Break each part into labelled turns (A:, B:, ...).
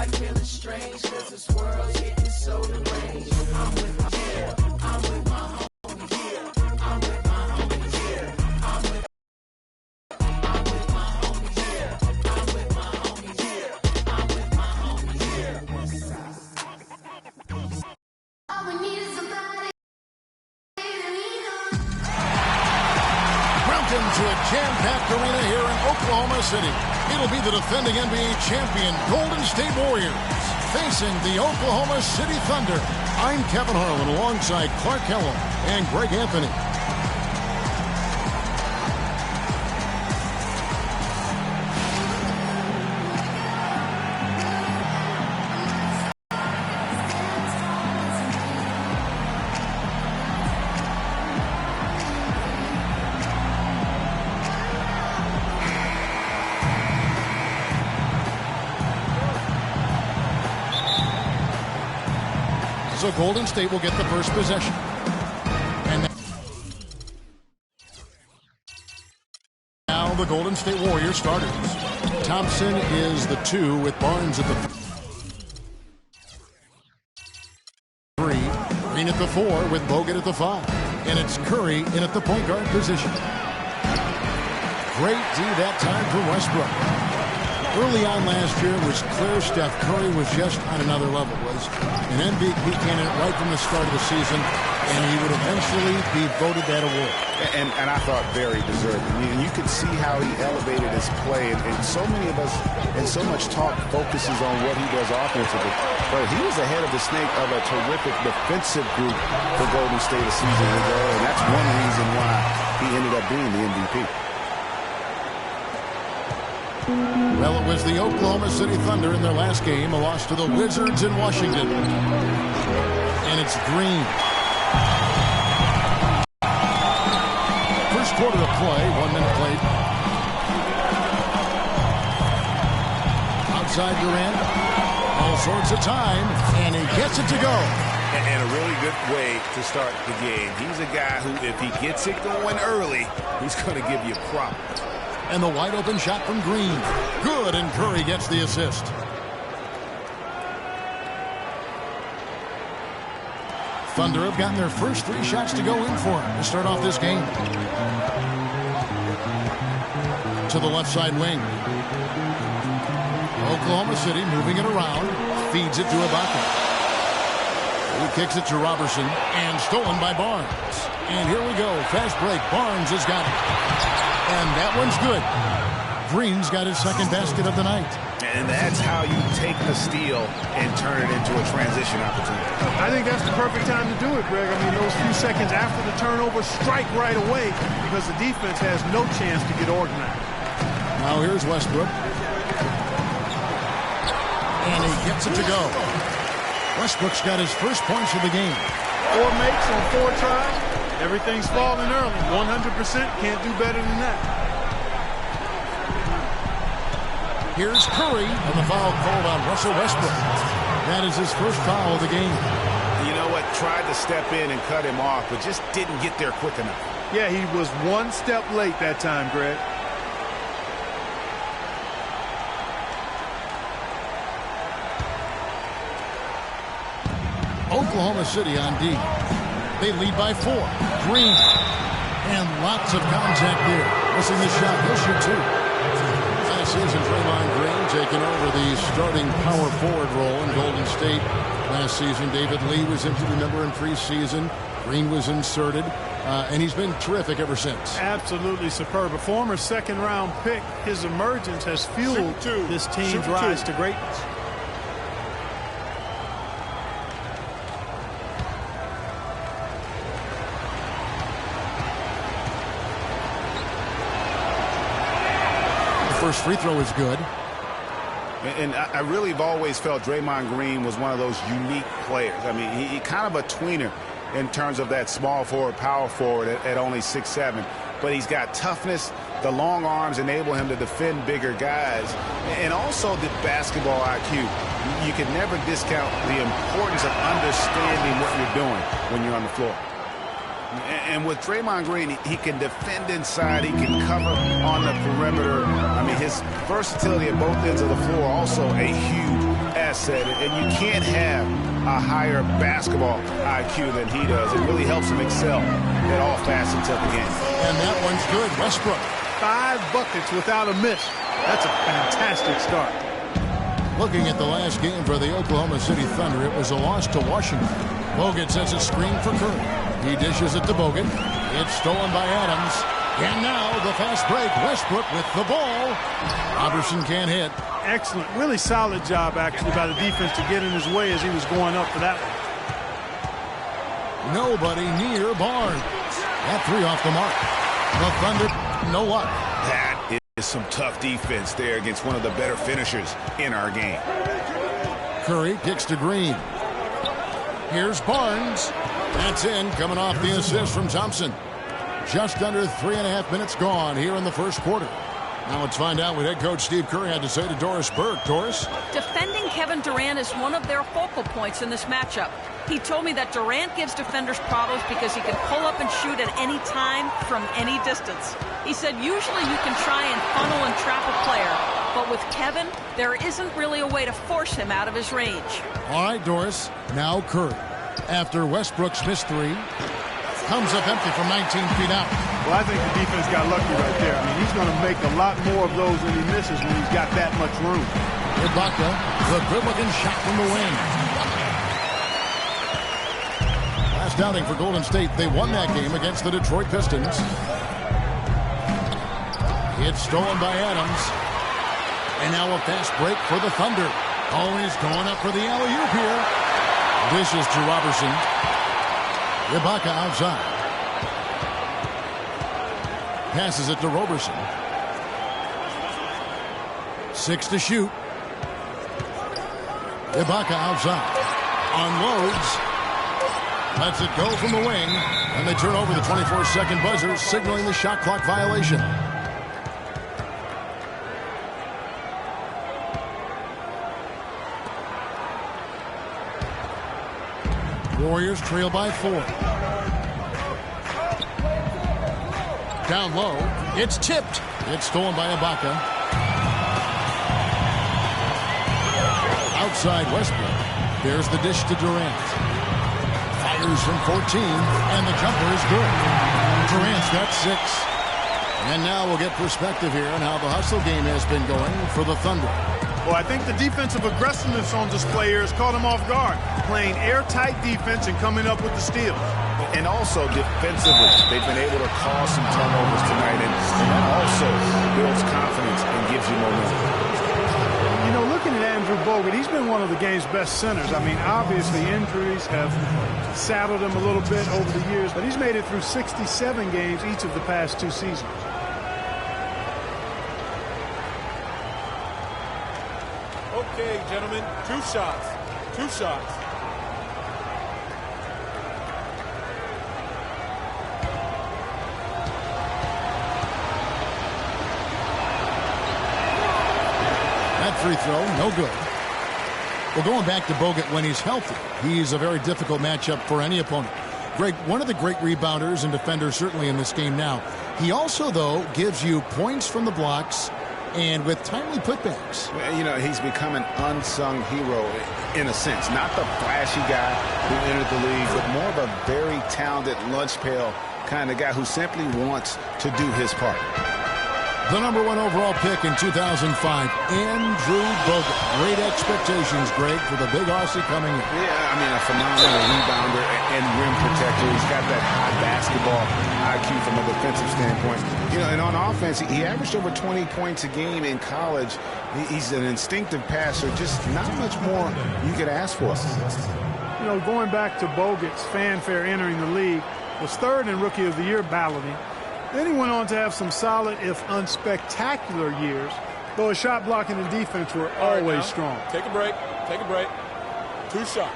A: I feel it's strange, cause this world's getting so deranged. I'm with my, yeah, I'm with my homies, yeah, I'm with my homies, yeah, I'm with my homies, yeah, I'm with my homies, yeah, I'm with my homies, yeah. All we need is somebody to lean on.
B: Welcome to a jam-packed arena here in Oklahoma City. It'll be the defending NBA champion Golden State Warriors facing the Oklahoma City Thunder. I'm Kevin Harlan alongside Clark Kellogg and Greg Anthony. So Golden State will get the first possession. And now the Golden State Warriors starters. Thompson is the 2 with Barnes at the 3. Green at the 4 with Bogut at the 5. And it's Curry in at the point guard position. Great D that time for Westbrook. Early on last year, it was clear Steph Curry was just on another level. Was an MVP candidate right from the start of the season, and he would eventually be voted that award.
C: And I thought very deserved. I mean, you could see how he elevated his play, and so many of us, and so much talk focuses on what he does offensively. But he was ahead of the snake of a terrific defensive group for Golden State a season ago, and that's one reason why he ended up being the MVP.
B: Well, it was the Oklahoma City Thunder in their last game, a loss to the Wizards in Washington. And it's Green. First quarter of play, 1 minute played. Outside Durant, all sorts of time, and he gets it to go.
C: And a really good way to start the game. He's a guy who, if he gets it going early, he's going to give you problems.
B: And the wide open shot from Green. Good, and Curry gets the assist. Thunder have gotten their first 3 shots to go in for him to start off this game. To the left side wing. Oklahoma City moving it around. Feeds it to Ibaka. He kicks it to Robertson. And stolen by Barnes. And here we go. Fast break. Barnes has got it. And that one's good. Green's got his second basket of the night.
C: And that's how you take the steal and turn it into a transition opportunity.
D: I think that's the perfect time to do it, Greg. I mean, those few seconds after the turnover, strike right away because the defense has no chance to get organized.
B: Now here's Westbrook. And he gets it to go. Westbrook's got his first points of the game.
D: 4 makes on 4 tries. Everything's falling early. 100% can't do better than that.
B: Here's Curry, and the foul called on Russell Westbrook. That is his first foul of the game.
C: You know what? Tried to step in and cut him off, but just didn't get there quick enough.
D: Yeah, he was 1 step late that time, Greg.
B: Oklahoma City on D. They lead by 4. Green. And lots of contact there. Missing the shot. He'll shoot 2. Last season, Draymond Green taking over the starting power forward role in Golden State. Last season, David Lee was injured, remember, in preseason. Green was inserted. And he's been terrific ever since.
D: Absolutely superb. A former second-round pick. His emergence has fueled this team's rise to greatness.
B: First free throw is good.
C: And I really have always felt Draymond Green was one of those unique players. I mean, he kind of a tweener in terms of that small forward, power forward at only 6'7". But he's got toughness. The long arms enable him to defend bigger guys. And also the basketball IQ. You can never discount the importance of understanding what you're doing when you're on the floor. And with Draymond Green, he can defend inside. He can cover on the perimeter. I mean, his versatility at both ends of the floor, also a huge asset, and you can't have a higher basketball IQ than he does. It really helps him excel at all facets of the game.
B: And that one's good. Westbrook.
D: 5 buckets without a miss. That's a fantastic start.
B: Looking at the last game for the Oklahoma City Thunder, it was a loss to Washington. Bogut sends a screen for Curry. He dishes it to Bogut. It's stolen by Adams. And now the fast break. Westbrook with the ball. Robertson can't hit.
D: Excellent. Really solid job, actually, by the defense to get in his way as he was going up for that one.
B: Nobody near Barnes. That 3 off the mark. The Thunder, no luck.
C: That is some tough defense there against one of the better finishers in our game.
B: Curry kicks to Green. Here's Barnes. That's in, coming off the assist from Thompson. Just under 3.5 minutes gone here in the first quarter. Now let's find out what head coach Steve Kerr had to say to Doris Burke. Doris?
E: Defending Kevin Durant is one of their focal points in this matchup. He told me that Durant gives defenders problems because he can pull up and shoot at any time from any distance. He said usually you can try and funnel and trap a player, but with Kevin, there isn't really a way to force him out of his range.
B: All right, Doris. Now Curry. After Westbrook's missed 3. Comes up empty from 19 feet out.
D: Well, I think the defense got lucky right there. I mean, he's going to make a lot more of those when he misses when he's got that much room.
B: Ibaka, the good-looking shot from the wing. Last outing for Golden State, they won that game against the Detroit Pistons. It's stolen by Adams. And now a fast break for the Thunder. Always going up for the alley-oop here. Dishes to Robertson. Ibaka outside. Passes it to Roberson. 6 to shoot. Ibaka outside. Unloads. Lets it go from the wing. And they turn over the 24-second buzzer, signaling the shot clock violation. Warriors trail by 4. Down low. It's tipped. It's stolen by Ibaka. Outside Westbrook. There's the dish to Durant. Fires from 14. And the jumper is good. Durant's got 6. And now we'll get perspective here on how the hustle game has been going for the Thunder.
D: Well, I think the defensive aggressiveness on display here has caught him off guard. Playing airtight defense and coming up with the steals.
C: And also defensively, they've been able to cause some turnovers tonight. And that also builds confidence and gives you momentum.
D: You know, looking at Andrew Bogut, he's been one of the game's best centers. I mean, obviously injuries have saddled him a little bit over the years, but he's made it through 67 games each of the past 2 seasons.
F: Okay, gentlemen, 2 shots. 2 shots.
B: That free throw, no good. Well, going back to Bogut when he's healthy, he's a very difficult matchup for any opponent. Greg, one of the great rebounders and defenders certainly in this game now. He also, though, gives you points from the blocks and with timely putbacks.
C: Well, you know, he's become an unsung hero in a sense. Not the flashy guy who entered the league, but more of a very talented lunch pail kind of guy who simply wants to do his part.
B: The #1 overall pick in 2005, Andrew Bogut. Great expectations, Greg, for the big Aussie coming in.
C: Yeah, I mean, a phenomenal rebounder and rim protector. He's got that high basketball IQ from a defensive standpoint. You know, and on offense, he averaged over 20 points a game in college. He's an instinctive passer, just not much more you could ask for.
D: You know, going back to Bogut's fanfare entering the league, was 3rd in Rookie of the Year balloting. Then he went on to have some solid, if unspectacular, years, though his shot blocking and defense were always strong.
F: Take a break. Take a break. 2 shots.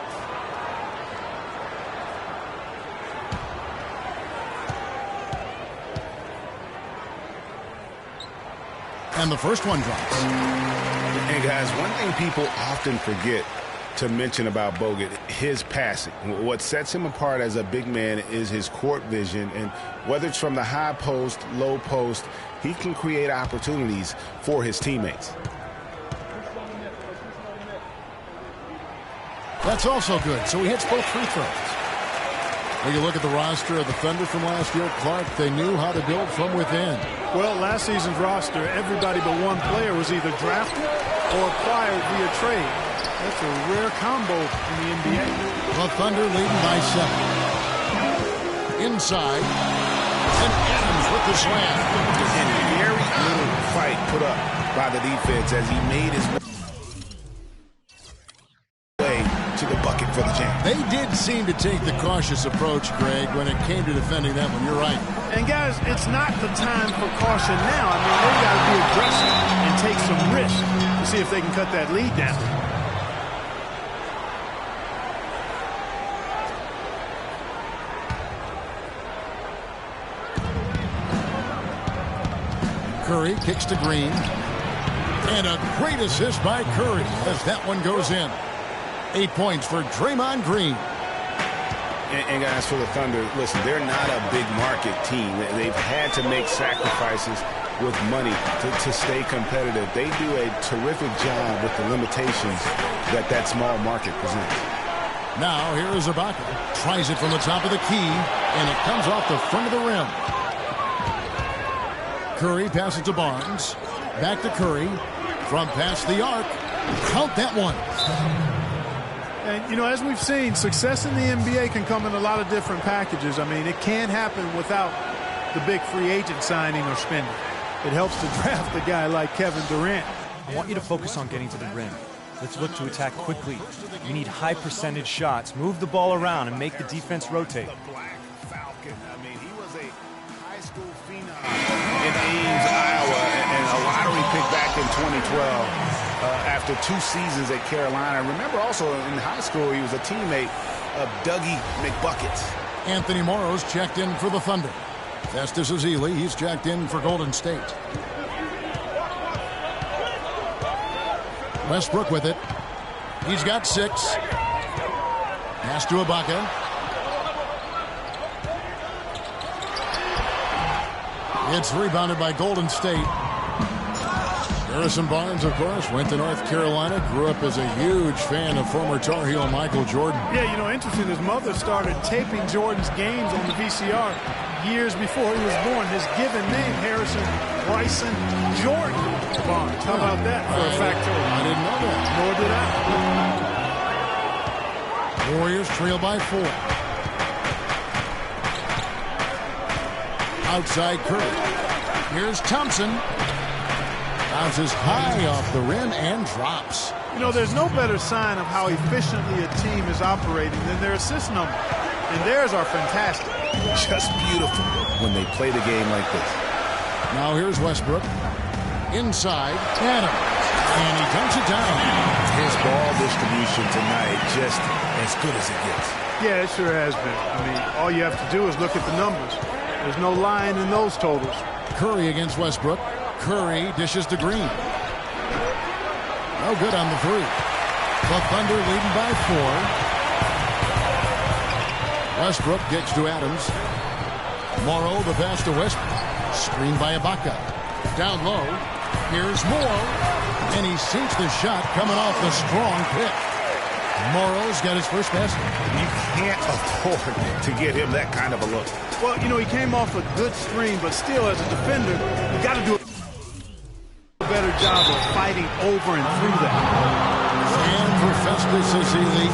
B: And the first one drops.
C: And guys, one thing people often forget to mention about Bogut, his passing. What sets him apart as a big man is his court vision, and whether it's from the high post, low post, he can create opportunities for his teammates.
B: That's also good, so he hits both free throws. When you look at the roster of the Thunder from last year, Clark, they knew how to build from within.
D: Well, last season's roster, everybody but one player was either drafted or acquired via trade. That's a rare combo in the NBA.
B: The Thunder leading by 7. Inside, and Adams with the slam.
C: And very little fight put up by the defense as he made his way to the bucket for the jam.
B: They did seem to take the cautious approach, Greg, when it came to defending that one. You're right.
D: And guys, it's not the time for caution now. I mean, they've got to be aggressive and take some risk to see if they can cut that lead down.
B: Curry kicks to Green. And a great assist by Curry as that one goes in. 8 points for Draymond Green.
C: And guys, for the Thunder, listen, they're not a big market team. They've had to make sacrifices with money to stay competitive. They do a terrific job with the limitations that small market presents.
B: Now here is Ibaka. Tries it from the top of the key, and it comes off the front of the rim. Curry passes to Barnes. Back to Curry. From past the arc. Count that one.
D: And, you know, as we've seen, success in the NBA can come in a lot of different packages. I mean, it can't happen without the big free agent signing or spending. It helps to draft a guy like Kevin Durant.
G: I want you to focus on getting to the rim. Let's look to attack quickly. You need high percentage shots. Move the ball around and make the defense rotate.
C: The Black Falcon. I mean, he was a high school phenom in Ames, Iowa, and a lottery pick back in 2012. After 2 seasons at Carolina. Remember also in high school he was a teammate of Dougie McBuckets.
B: Anthony Morrow's checked in for the Thunder. Festus Ezeli, he's checked in for Golden State. Westbrook with it. He's got 6. Pass to Ibaka. It's rebounded by Golden State. Harrison Barnes, of course, went to North Carolina, grew up as a huge fan of former Tar Heel Michael Jordan.
D: Yeah, you know, interesting, his mother started taping Jordan's games on the VCR years before he was born. His given name, Harrison Bryson Jordan Barnes. How about that for a factoid?
B: I didn't know that.
D: Nor did I.
B: Warriors trail by 4. Outside Curry. Here's Thompson. Bounces high off the rim and drops.
D: You know, there's no better sign of how efficiently a team is operating than their assist number. And theirs are fantastic.
C: Just beautiful when they play the game like this.
B: Now here's Westbrook. Inside, Adams. And he dunks it down.
C: His ball distribution tonight just as good as it gets.
D: Yeah, it sure has been. I mean, all you have to do is look at the numbers. There's no lying in those totals.
B: Curry against Westbrook. Curry dishes to Green. No good on the 3. The Thunder leading by 4. Westbrook gets to Adams. Morrow, the pass to Westbrook. Screened by Ibaka. Down low. Here's Morrow. And he sinks the shot coming off the strong pick. Morrow's got his first basket.
C: You can't afford to get him that kind of a look.
D: Well, you know, he came off a good screen, but still, as a defender, you got to do a better job of fighting over and through that.
B: And for Festus Ezeli,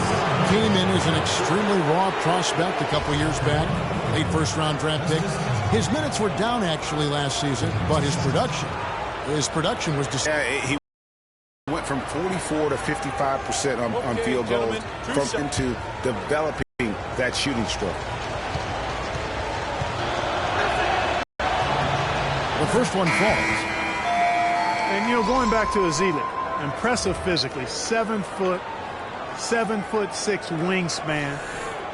B: came in as an extremely raw prospect a couple years back. Late first-round draft pick. His minutes were down, actually, last season, but his production was just...
C: He went from 44 to 55% on field goals into developing that shooting stroke.
B: The first one falls.
D: And, you know, going back to Ezeli, impressive physically, 7 foot, 7'6" wingspan,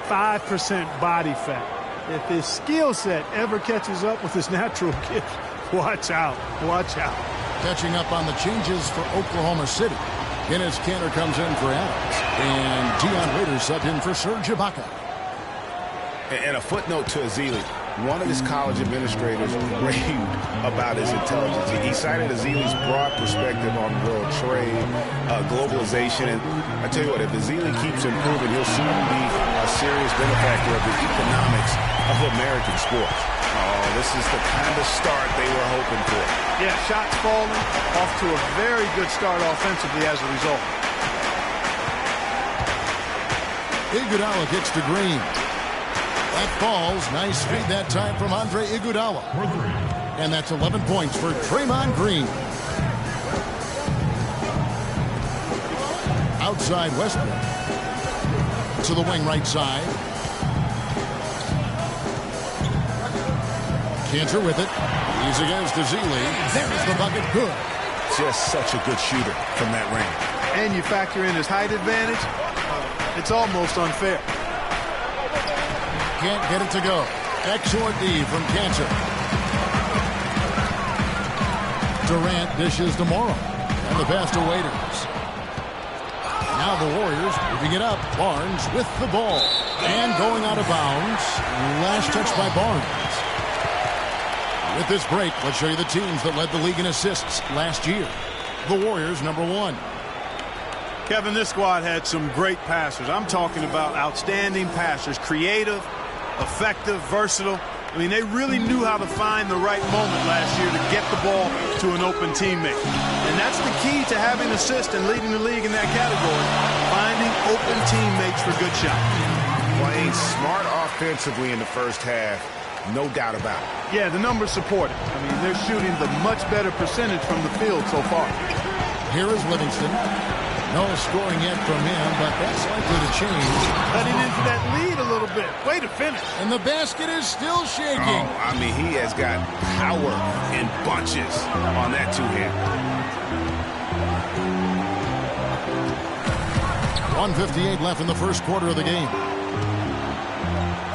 D: 5% body fat. If his skill set ever catches up with his natural gift, watch out, watch out.
B: Catching up on the changes for Oklahoma City. Enes Kanter comes in for Adams. And Dion Waiters subbed in for Serge Ibaka.
C: And a footnote to Ezeli. one of his college administrators raved about his intelligence. He cited Ezeli's broad perspective on world trade, globalization, and I tell you what, if Ezeli keeps improving, he'll soon be a serious benefactor of the economics of American sports. Oh, this is the kind of start they were hoping for.
D: Yeah, shots falling, off to a very good start offensively as a result.
B: Iguodala gets to Green. That falls. Nice feed that time from Andre Iguodala. And that's 11 points for Draymond Green. Outside Westbrook. To the wing right side. Cantor with it. He's against Ezeli. There's the bucket. Good.
C: Just such a good shooter from that range.
D: And you factor in his height advantage, it's almost unfair.
B: Can't get it to go. Excellent D from Cantor. Durant dishes to Morrow. And the pass to Waiters. Now the Warriors moving it up. Barnes with the ball. And going out of bounds. Last touch by Barnes. With this break, let's show you the teams that led the league in assists last year. The Warriors, number 1.
D: Kevin, this squad had some great passers. I'm talking about outstanding passers. Creative, effective, versatile. I mean, they really knew how to find the right moment last year to get the ball to an open teammate. And that's the key to having assists and leading the league in that category. Finding open teammates for good shots.
C: Playing smart offensively in the first half. No doubt about it.
D: Yeah, the numbers support it. I mean, they're shooting the much better percentage from the field so far.
B: Here is Livingston. No scoring yet from him, but that's likely to change.
D: Cutting into that lead a little bit. Way to finish.
B: And the basket is still shaking.
C: Oh, I mean, he has got power in bunches on that two-hand.
B: 1:58 left in the first quarter of the game.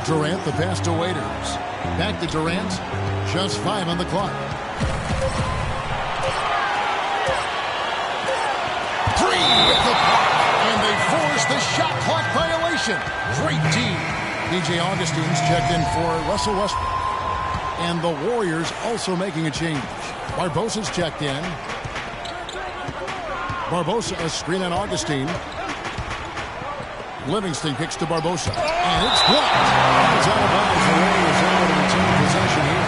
B: Durant, the pass to Waiters. Back to Durant. Just 5 on the clock. 3 with the block. And they force the shot clock violation. Great team. DJ Augustine's checked in for Russell Westbrook. And the Warriors also making a change. Barbosa's checked in. Barbosa, a screen on Augustine. Livingston kicks to Barbosa. And it's blocked. It's out of bounds. The Warriors able to retain possession here.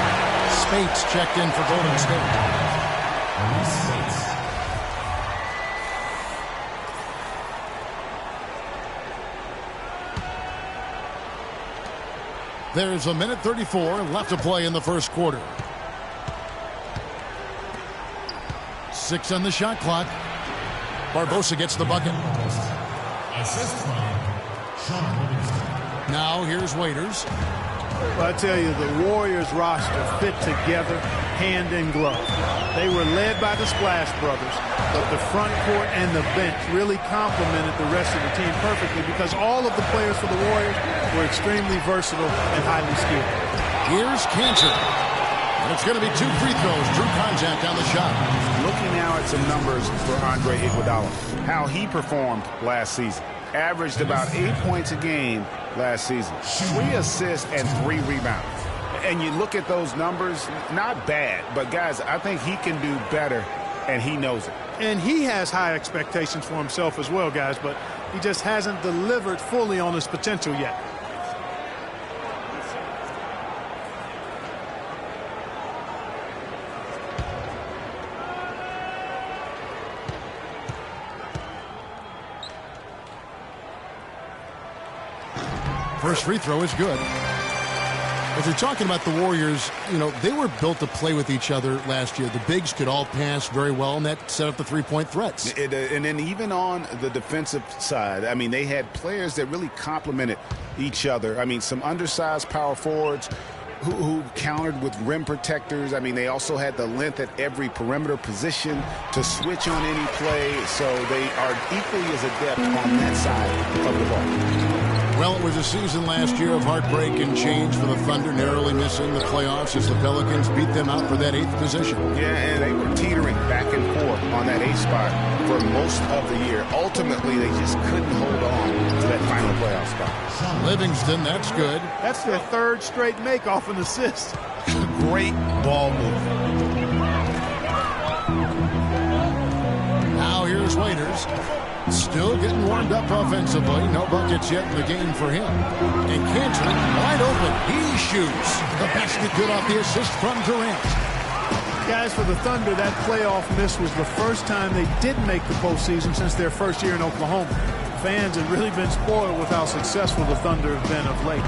B: Spates checked in for Golden State. There's 1:34 left to play in the first quarter. 6 on the shot clock. Barbosa gets the bucket. Now here's Waiters.
D: Well, I tell you, the Warriors roster fit together hand in glove. They were led by the Splash Brothers, but the front court and the bench really complemented the rest of the team perfectly because all of the players for the Warriors were extremely versatile and highly skilled.
B: Here's Cantor. And it's going to be 2 free throws. Drew contact on the shot.
C: Looking now at some numbers for Andre Iguodala. How he performed last season. Averaged about 8 points a game last season. 3 assists and 3 rebounds. And you look at those numbers, not bad. But, guys, I think he can do better, and he knows it.
D: And he has high expectations for himself as well, guys, but he just hasn't delivered fully on his potential yet.
B: First free throw is good. As we're talking about the Warriors, you know, they were built to play with each other last year. The bigs could all pass very well, and that set up the three-point threats.
C: And then even on the defensive side, I mean, they had players that really complemented each other. I mean, some undersized power forwards who countered with rim protectors. I mean, they also had the length at every perimeter position to switch on any play. So they are equally as adept on that side of the ball.
B: Well, it was a season last year of heartbreak and change for the Thunder, narrowly missing the playoffs as the Pelicans beat them out for that 8th position.
C: Yeah, and they were teetering back and forth on that 8th spot for most of the year. Ultimately, they just couldn't hold on to that final playoff spot.
B: Livingston, that's good.
D: That's their 3rd straight make off an assist.
C: Great ball movement.
B: Now here's Waiters. Still getting warmed up offensively. No buckets yet in the game for him. And Cantor wide open. He shoots. The basket good off the assist from Durant.
D: Guys, for the Thunder, that playoff miss was the first time they didn't make the postseason since their first year in Oklahoma. Fans have really been spoiled with how successful the Thunder have been of late.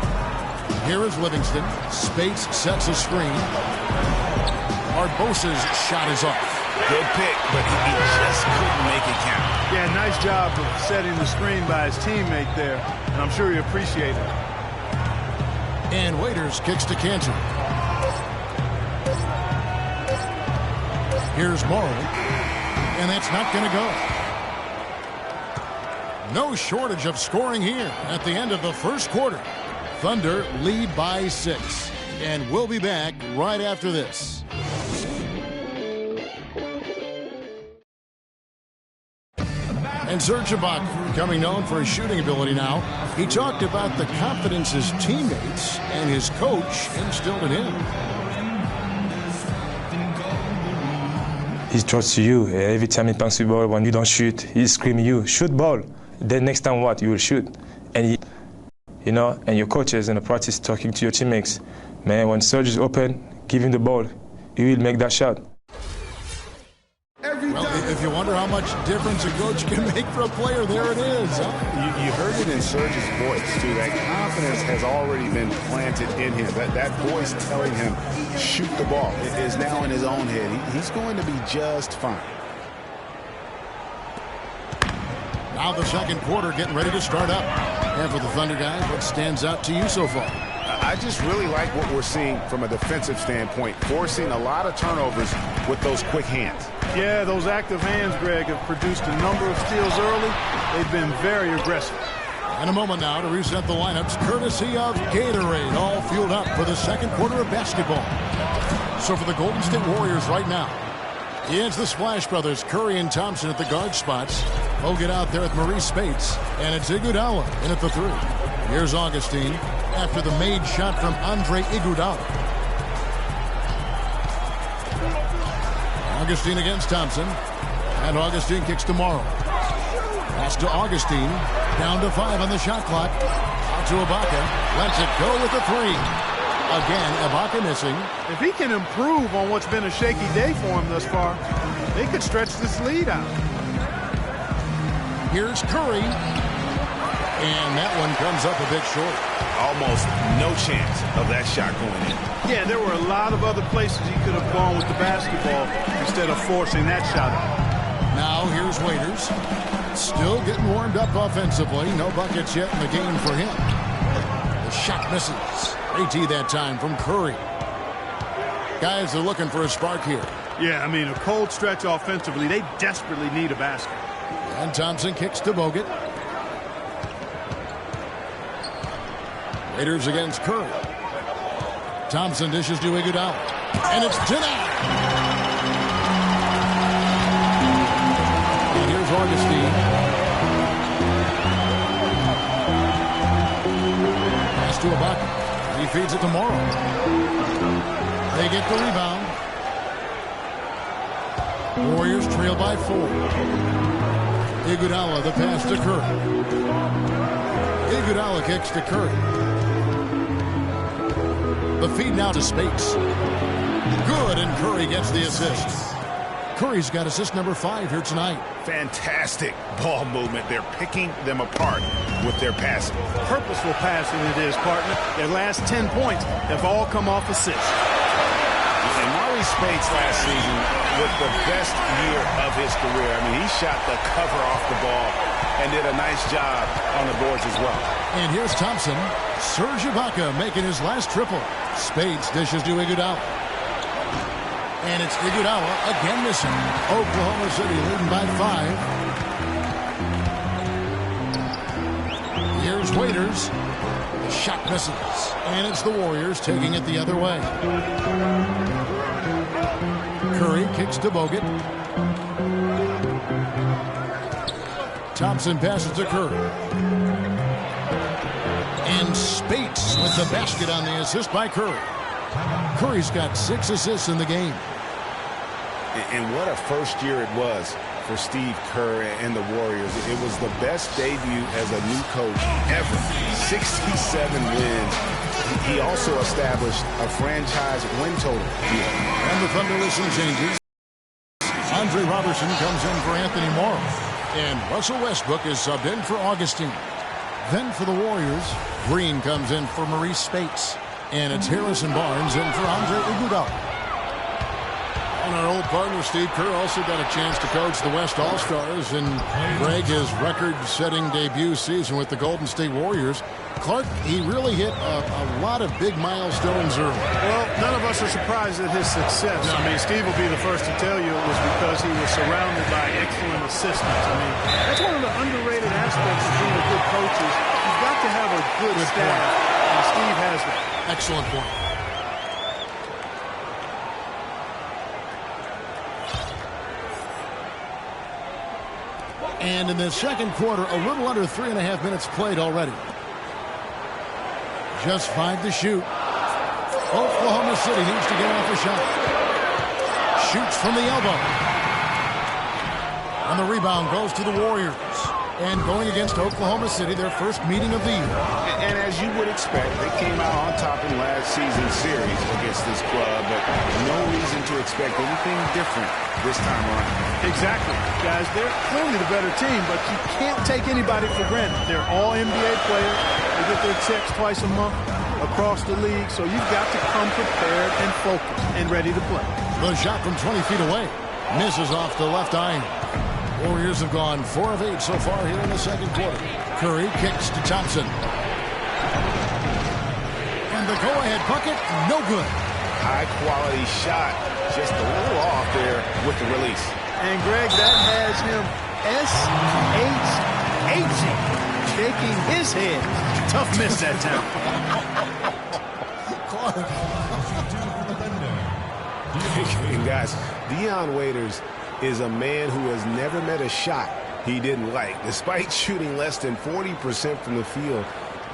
B: Here is Livingston. Spates sets a screen. Barbosa's shot is off.
C: Good pick, but he just couldn't make it count.
D: Yeah, nice job of setting the screen by his teammate there, and I'm sure he appreciated it.
B: And Waiters kicks to Cantor. Here's Morrow, and that's not going to go. No shortage of scoring here at the end of the first quarter. Thunder lead by 6, and we'll be back right after this. And Serge Ibaka, becoming known for his shooting ability now, he talked about the confidence his teammates and his coach instilled in him.
H: He trusts you. Every time he punts the ball, when you don't shoot, he screams you, shoot ball. Then next time what? You will shoot. And and your coaches in the practice talking to your teammates. Man, when Serge is open, give him the ball. He will make that shot.
B: Well, if you wonder how much difference a coach can make for a player, there it is.
C: You heard it in Serge's voice, too. That confidence has already been planted in him. That voice telling him, shoot the ball, is now in his own head. He's going to be just fine.
B: Now the second quarter getting ready to start up. And for the Thunder guys, what stands out to you so far?
C: I just really like what we're seeing from a defensive standpoint, forcing a lot of turnovers with those quick hands.
D: Yeah, those active hands, Greg, have produced a number of steals early. They've been very aggressive.
B: And a moment now to reset the lineups, courtesy of Gatorade, all fueled up for the second quarter of basketball. So for the Golden State Warriors right now, it's the Splash Brothers, Curry and Thompson at the guard spots. Bogut out there with Maurice Spates, and it's Iguodala in at the 3. Here's Augustine after the made shot from Andre Iguodala. Augustine against Thompson, and Augustine kicks to Morrow. Pass to Augustine, down to 5 on the shot clock. Out to Ibaka, lets it go with the 3. Again, Ibaka missing.
D: If he can improve on what's been a shaky day for him thus far, they could stretch this lead out.
B: Here's Curry, and that one comes up a bit short.
C: Almost no chance of that shot going in.
D: Yeah, there were a lot of other places he could have gone with the basketball instead of forcing that shot out.
B: Now here's Waiters. Still getting warmed up offensively. No buckets yet in the game for him. The shot misses. AT that time from Curry. Guys are looking for a spark here.
D: Yeah, I mean, a cold stretch offensively. They desperately need a basket.
B: And Thompson kicks to Bogut. Raiders against Curry. Thompson dishes to Iguodala. And it's denied. And here's Augustine. Pass to Ibaka. He feeds it to Morrow. They get the rebound. Warriors trail by 4. Iguodala the pass to Curry. Iguodala kicks to Curry. The feed now to Spates. Good, and Curry gets the assist. Curry's got assist number 5 here tonight.
C: Fantastic ball movement. They're picking them apart with their passing.
D: Purposeful passing it is, partner. Their last 10 points have all come off assists.
C: And Maurice Spates last season with the best year of his career. I mean, he shot the cover off the ball and did a nice job on the boards as well.
B: And here's Thompson. Serge Ibaka making his last triple. Spates dishes to Iguodala. And it's Iguodala again missing. Oklahoma City leading by 5. Here's Here's Waiters. The shot misses. And it's the Warriors taking it the other way. Curry kicks to Bogut. Thompson passes to Curry. And Spates with the basket on the assist by Curry. Curry's got 6 assists in the game.
C: And what a first year it was for Steve Kerr and the Warriors. It was the best debut as a new coach ever. 67 wins. He also established a franchise win total.
B: And the Thunder with some changes. Andre Robertson comes in for Anthony Morrow. And Russell Westbrook is subbed in for Augustine. Then for the Warriors, Green comes in for Maurice Spates. And it's Harrison Barnes in for Andre Iguodala. And our old partner Steve Kerr also got a chance to coach the West All-Stars. And Greg, his record-setting debut season with the Golden State Warriors. Clark, he really hit a lot of big milestones early.
D: Well, none of us are surprised at his success. I mean, Steve will be the first to tell you it was because he was surrounded by excellent assistants. I mean, that's one of the underrated aspects of being a good coach is you've got to have a good staff, and Steve has that.
B: Excellent point. And in the second quarter, a little under 3.5 minutes played already. Just 5 to shoot. Oklahoma City needs to get off a shot. Shoots from the elbow. And the rebound goes to the Warriors. And going against Oklahoma City, their first meeting of the year.
C: And as you would expect, they came out on top in last season's series against this club, but no reason to expect anything different this time around.
D: Exactly. Guys, they're clearly the better team, but you can't take anybody for granted. They're all NBA players. They get their checks twice a month across the league, so you've got to come prepared and focused and ready to play.
B: The shot from 20 feet away. Misses off the left iron. Warriors have gone 4 of 8 so far here in the second quarter. Curry kicks to Thompson. And the go-ahead bucket, no good.
C: High-quality shot, just a little off there with the release.
D: And, Greg, that has him S-H-H-ing, shaking his head. Tough miss that time.
C: And, guys, Dion Waiters is a man who has never met a shot he didn't like. Despite shooting less than 40% from the field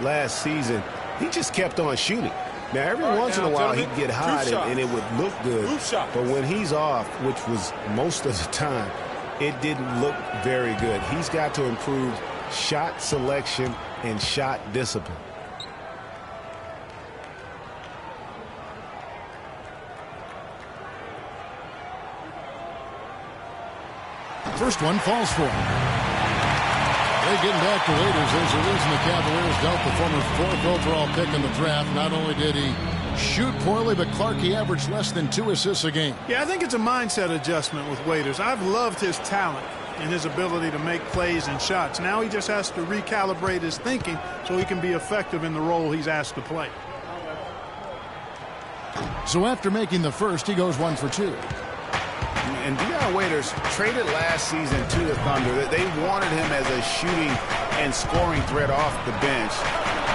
C: last season, he just kept on shooting. Now, every once in a while, he'd get hot and it would look good. But when he's off, which was most of the time, it didn't look very good. He's got to improve shot selection and shot discipline.
B: First one falls for him. They're getting back to Waiters. There's a reason the Cavaliers dealt the former 4th overall pick in the draft. Not only did he shoot poorly, but Clark, he averaged less than 2 assists a game.
D: Yeah, I think it's a mindset adjustment with Waiters. I've loved his talent and his ability to make plays and shots. Now he just has to recalibrate his thinking so he can be effective in the role he's asked to play.
B: So after making the first, he goes 1 for 2.
C: And Dion Waiters traded last season to the Thunder. They wanted him as a shooting and scoring threat off the bench.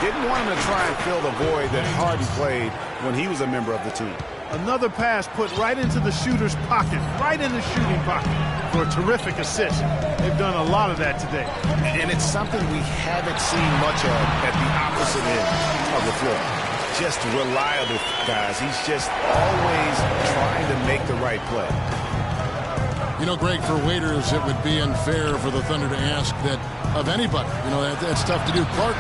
C: Didn't want him to try and fill the void that Harden played when he was a member of the team.
D: Another pass put right into the shooter's pocket, right in the shooting pocket for a terrific assist. They've done a lot of that today.
C: And it's something we haven't seen much of at the opposite end of the floor. Just reliable, guys. He's just always trying to make the right play.
B: You know, Greg, for Waiters, it would be unfair for the Thunder to ask that of anybody. You know, that's tough to do. Clark,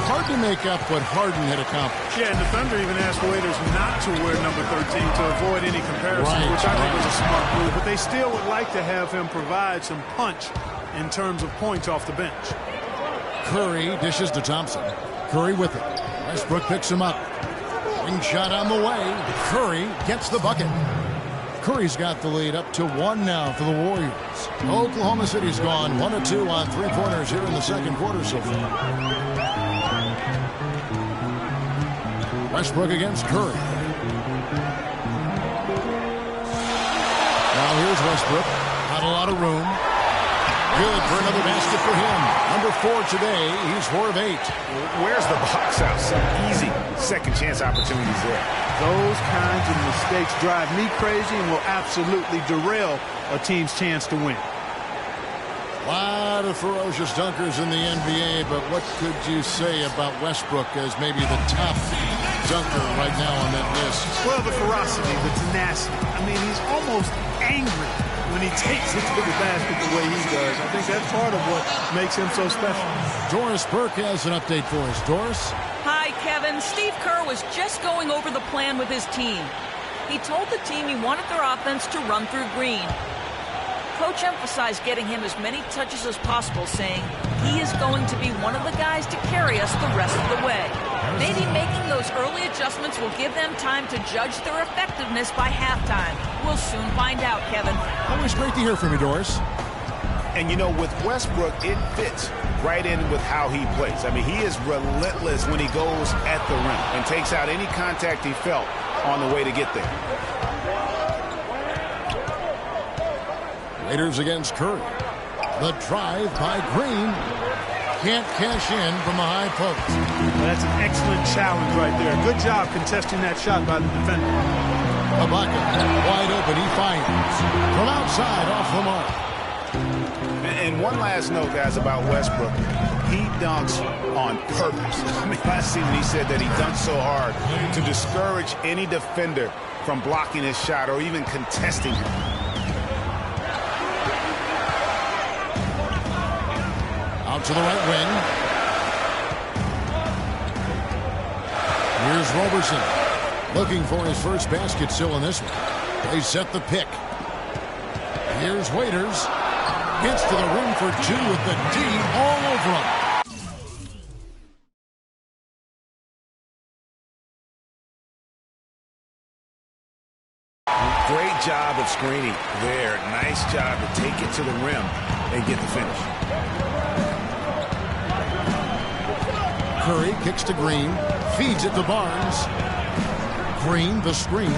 B: hard to make up what Harden had accomplished.
D: Yeah, and the Thunder even asked Waiters not to wear number 13 to avoid any comparison, which I think was a smart move. But they still would like to have him provide some punch in terms of points off the bench.
B: Curry dishes to Thompson. Curry with it. Westbrook picks him up. Ring shot on the way. Curry gets the bucket. Curry's got the lead up to 1 now for the Warriors. Oklahoma City's gone 1 of 2 on 3-pointers here in the second quarter so far. Westbrook against Curry. Now here's Westbrook. Not a lot of room. Good for another basket for him. Number 4 today. He's 4 of 8.
C: Where's the box out? Some easy second chance opportunities there.
D: Those kinds of mistakes drive me crazy and will absolutely derail a team's chance to win.
B: A lot of ferocious dunkers in the NBA, but what could you say about Westbrook as maybe the top dunker right now on that list?
D: Well, the ferocity, the tenacity. I mean, he's almost angry when he takes it to the basket the way he does. I think that's part of what makes him so special.
B: Doris Burke has an update for us. Doris?
E: Hi, Kevin. Steve Kerr was just going over the plan with his team. He told the team he wanted their offense to run through Green. Coach emphasized getting him as many touches as possible, saying he is going to be one of the guys to carry us the rest of the way. Maybe making those early adjustments will give them time to judge their effectiveness by halftime. We'll soon find out, Kevin.
B: Always great to hear from you, Doris.
C: And, you know, with Westbrook, it fits right in with how he plays. I mean, he is relentless when he goes at the rim and takes out any contact he felt on the way to get there.
B: Raiders against Curry. The drive by Green. Can't cash in from the high post.
D: Well, that's an excellent challenge right there. Good job contesting that shot by the defender.
B: Ibaka, wide open, he fires. From outside, off the mark.
C: And one last note, guys, about Westbrook. He dunks on purpose. I mean, last season he said that he dunks so hard to discourage any defender from blocking his shot or even contesting him.
B: Out to the right wing. Here's Roberson. Looking for his first basket still in this one. They set the pick. Here's Waiters. Gets to the rim for 2 with the D all over him.
C: Great job of screening there. Nice job to take it to the rim and get the finish.
B: Curry kicks to Green. Feeds it to Barnes. Green, the screen.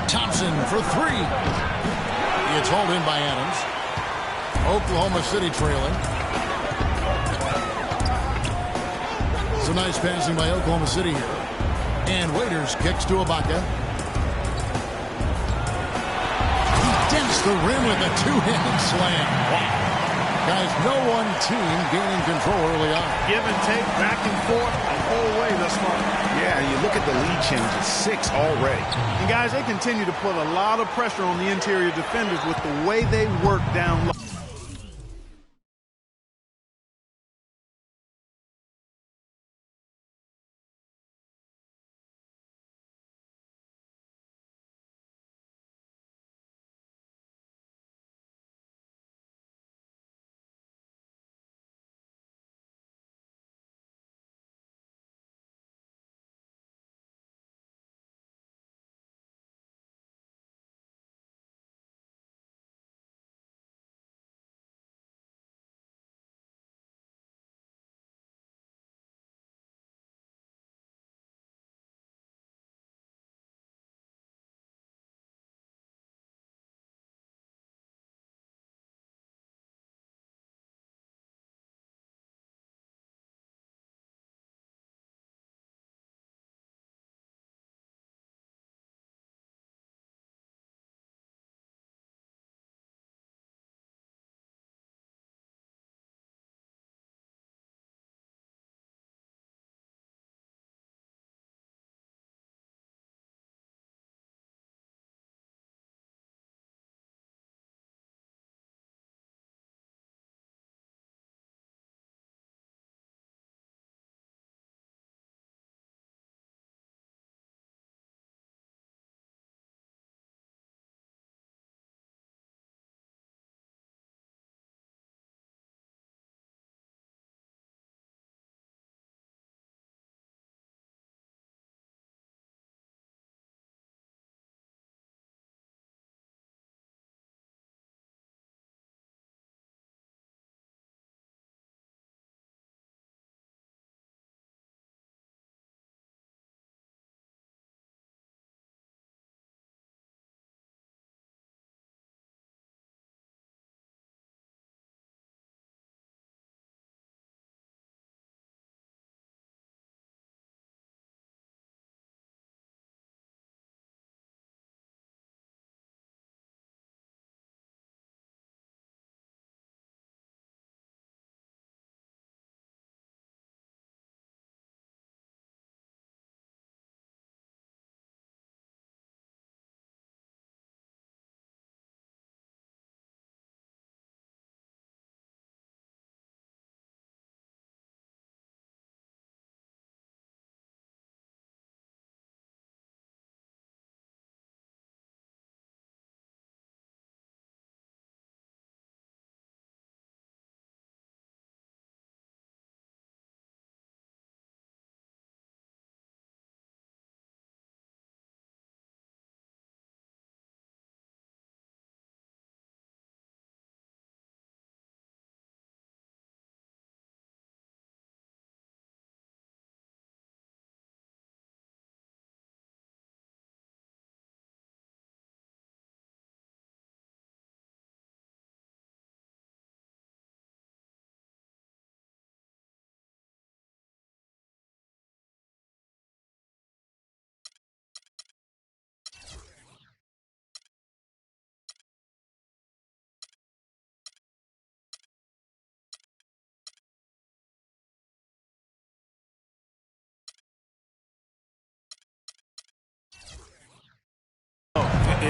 B: Thompson for 3. It's hauled in by Adams. Oklahoma City trailing. Some nice passing by Oklahoma City here. And Waiters kicks to Ibaka. He dents the rim with a 2-hand slam. Wow. Guys, no one team gaining control early on.
D: Give and take, back and forth, the whole way thus far.
C: Yeah, you look at the lead change, it's 6 already.
D: And guys, they continue to put a lot of pressure on the interior defenders with the way they work down low.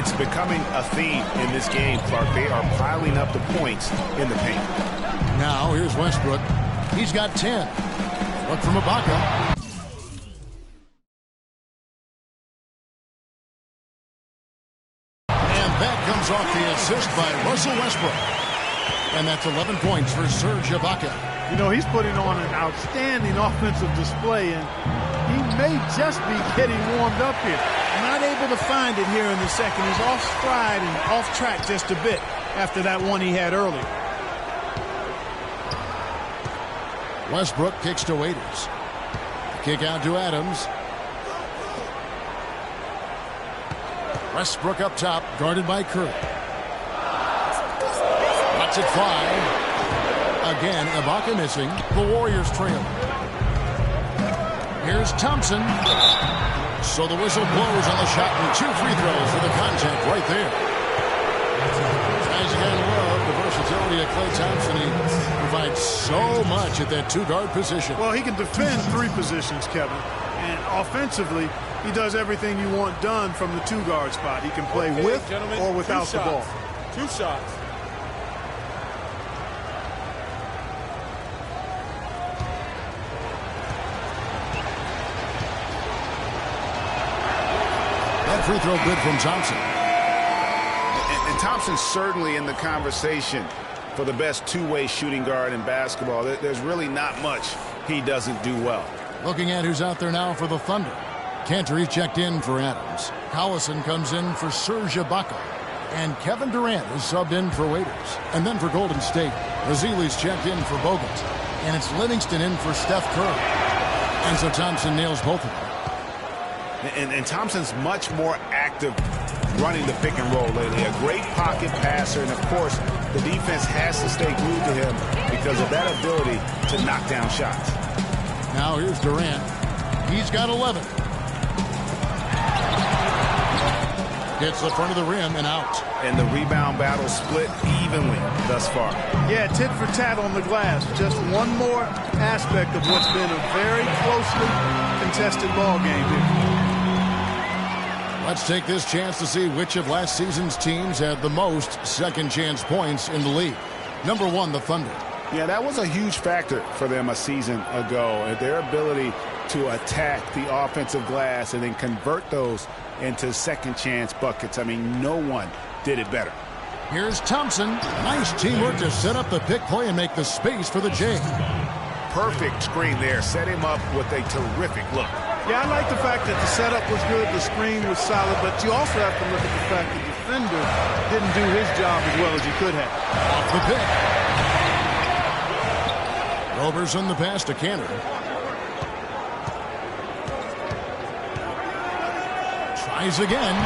C: It's becoming a theme in this game, Clark. They are piling up the points in the paint.
B: Now here's Westbrook. He's got 10. Look from Ibaka. And that comes off the assist by Russell Westbrook. And that's 11 points for Serge Ibaka.
D: You know, he's putting on an outstanding offensive display, and he may just be getting warmed up here.
A: Not able to find it here in the second. He's off stride and off track just a bit after that one he had earlier.
B: Westbrook kicks to Waiters. Kick out to Adams. Westbrook up top, guarded by Curry. Lets it fly. Again, Ibaka missing. The Warriors trail. Here's Thompson. So the whistle blows on the shot, and 2 free throws for the contact right there. Guys, again, love the versatility of Klay Thompson. He provides so much at that 2-guard position.
D: Well, he can defend 3 positions, Kevin. And offensively, he does everything you want done from the 2-guard spot. He can play with or without the ball.
F: 2 shots.
B: That free throw good from Thompson.
C: And Thompson's certainly in the conversation for the best two-way shooting guard in basketball. There's really not much he doesn't do well.
B: Looking at who's out there now for the Thunder. Cantor checked in for Adams. Collison comes in for Serge Ibaka. And Kevin Durant is subbed in for Waiters. And then for Golden State, Ezeli's checked in for Bogut. And it's Livingston in for Steph Curry. And so Thompson nails both of them.
C: And Thompson's much more active running the pick and roll lately. A great pocket passer, and of course, the defense has to stay glued to him because of that ability to knock down shots.
B: Now here's Durant. He's got 11. Hits the front of the rim and out.
C: And the rebound battle split evenly thus far.
D: Yeah, tit for tat on the glass. Just one more aspect of what's been a very closely contested ball game here.
B: Let's take this chance to see which of last season's teams had the most second chance points in the league. Number 1, the Thunder.
C: Yeah, that was a huge factor for them a season ago. Their ability to attack the offensive glass and then convert those into second chance buckets. I mean, no one did it better.
B: Here's Thompson. Nice teamwork to set up the pick play and make the space for the J.
C: Perfect screen there. Set him up with a terrific look.
D: Yeah, I like the fact that the setup was good, the screen was solid, but you also have to look at the fact the defender didn't do his job as well as he could have.
B: Off the pick. Roberson the pass to Cantor. Tries again.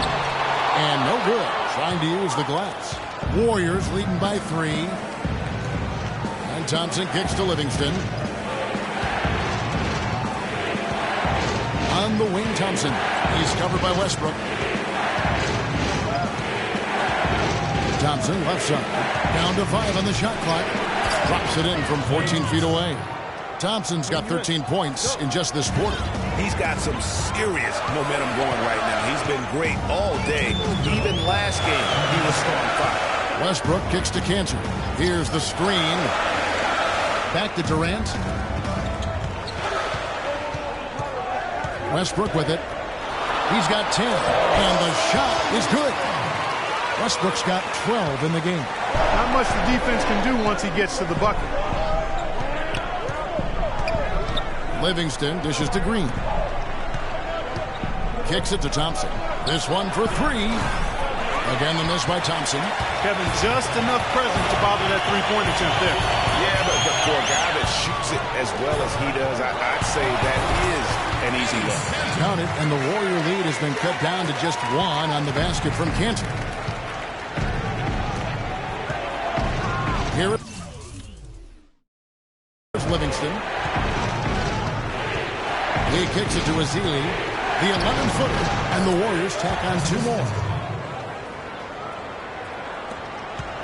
B: And no good. Trying to use the glass. Warriors leading by 3. And Thompson kicks to Livingston. On the wing, Thompson. He's covered by Westbrook. Thompson left side. Down to 5 on the shot clock. Drops it in from 14 feet away. Thompson's got 13 points in just this quarter.
C: He's got some serious momentum going right now. He's been great all day. Even last game, he was strong fire.
B: Westbrook kicks to Cantor. Here's the screen. Back to Durant. Westbrook with it. He's got 10. And the shot is good. Westbrook's got 12 in the game.
D: Not much the defense can do once he gets to the bucket.
B: Livingston dishes to Green. Kicks it to Thompson. This one for 3. Again, the miss by Thompson.
D: Kevin, just enough presence to bother that three-point attempt there.
C: Yeah, but for a guy that shoots it as well as he does, I'd say that is an easy look.
B: Count it, and the Warrior lead has been cut down to just 1 on the basket from Cantor. Here is Livingston. He kicks it to Ezeli. The 11-footer, and the Warriors tack on 2 more.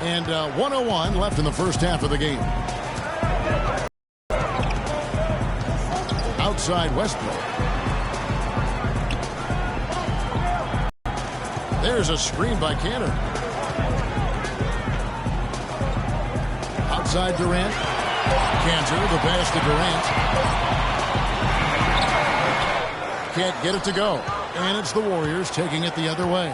B: And 1:01 left in the first half of the game. Outside Westbrook. There's a screen by Cantor. Outside Durant. Cantor, the pass to Durant. Can't get it to go. And it's the Warriors taking it the other way.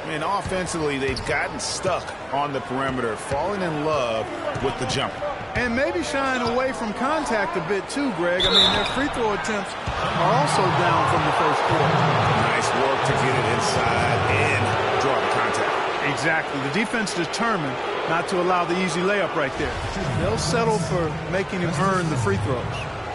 C: And offensively, they've gotten stuck on the perimeter, falling in love with the jumper.
D: And maybe shying away from contact a bit too, Greg. I mean, their free throw attempts are also down from the first quarter.
C: Nice work to get it inside and draw the contact.
D: Exactly. The defense determined not to allow the easy layup right there. They'll settle for making him earn the free throws.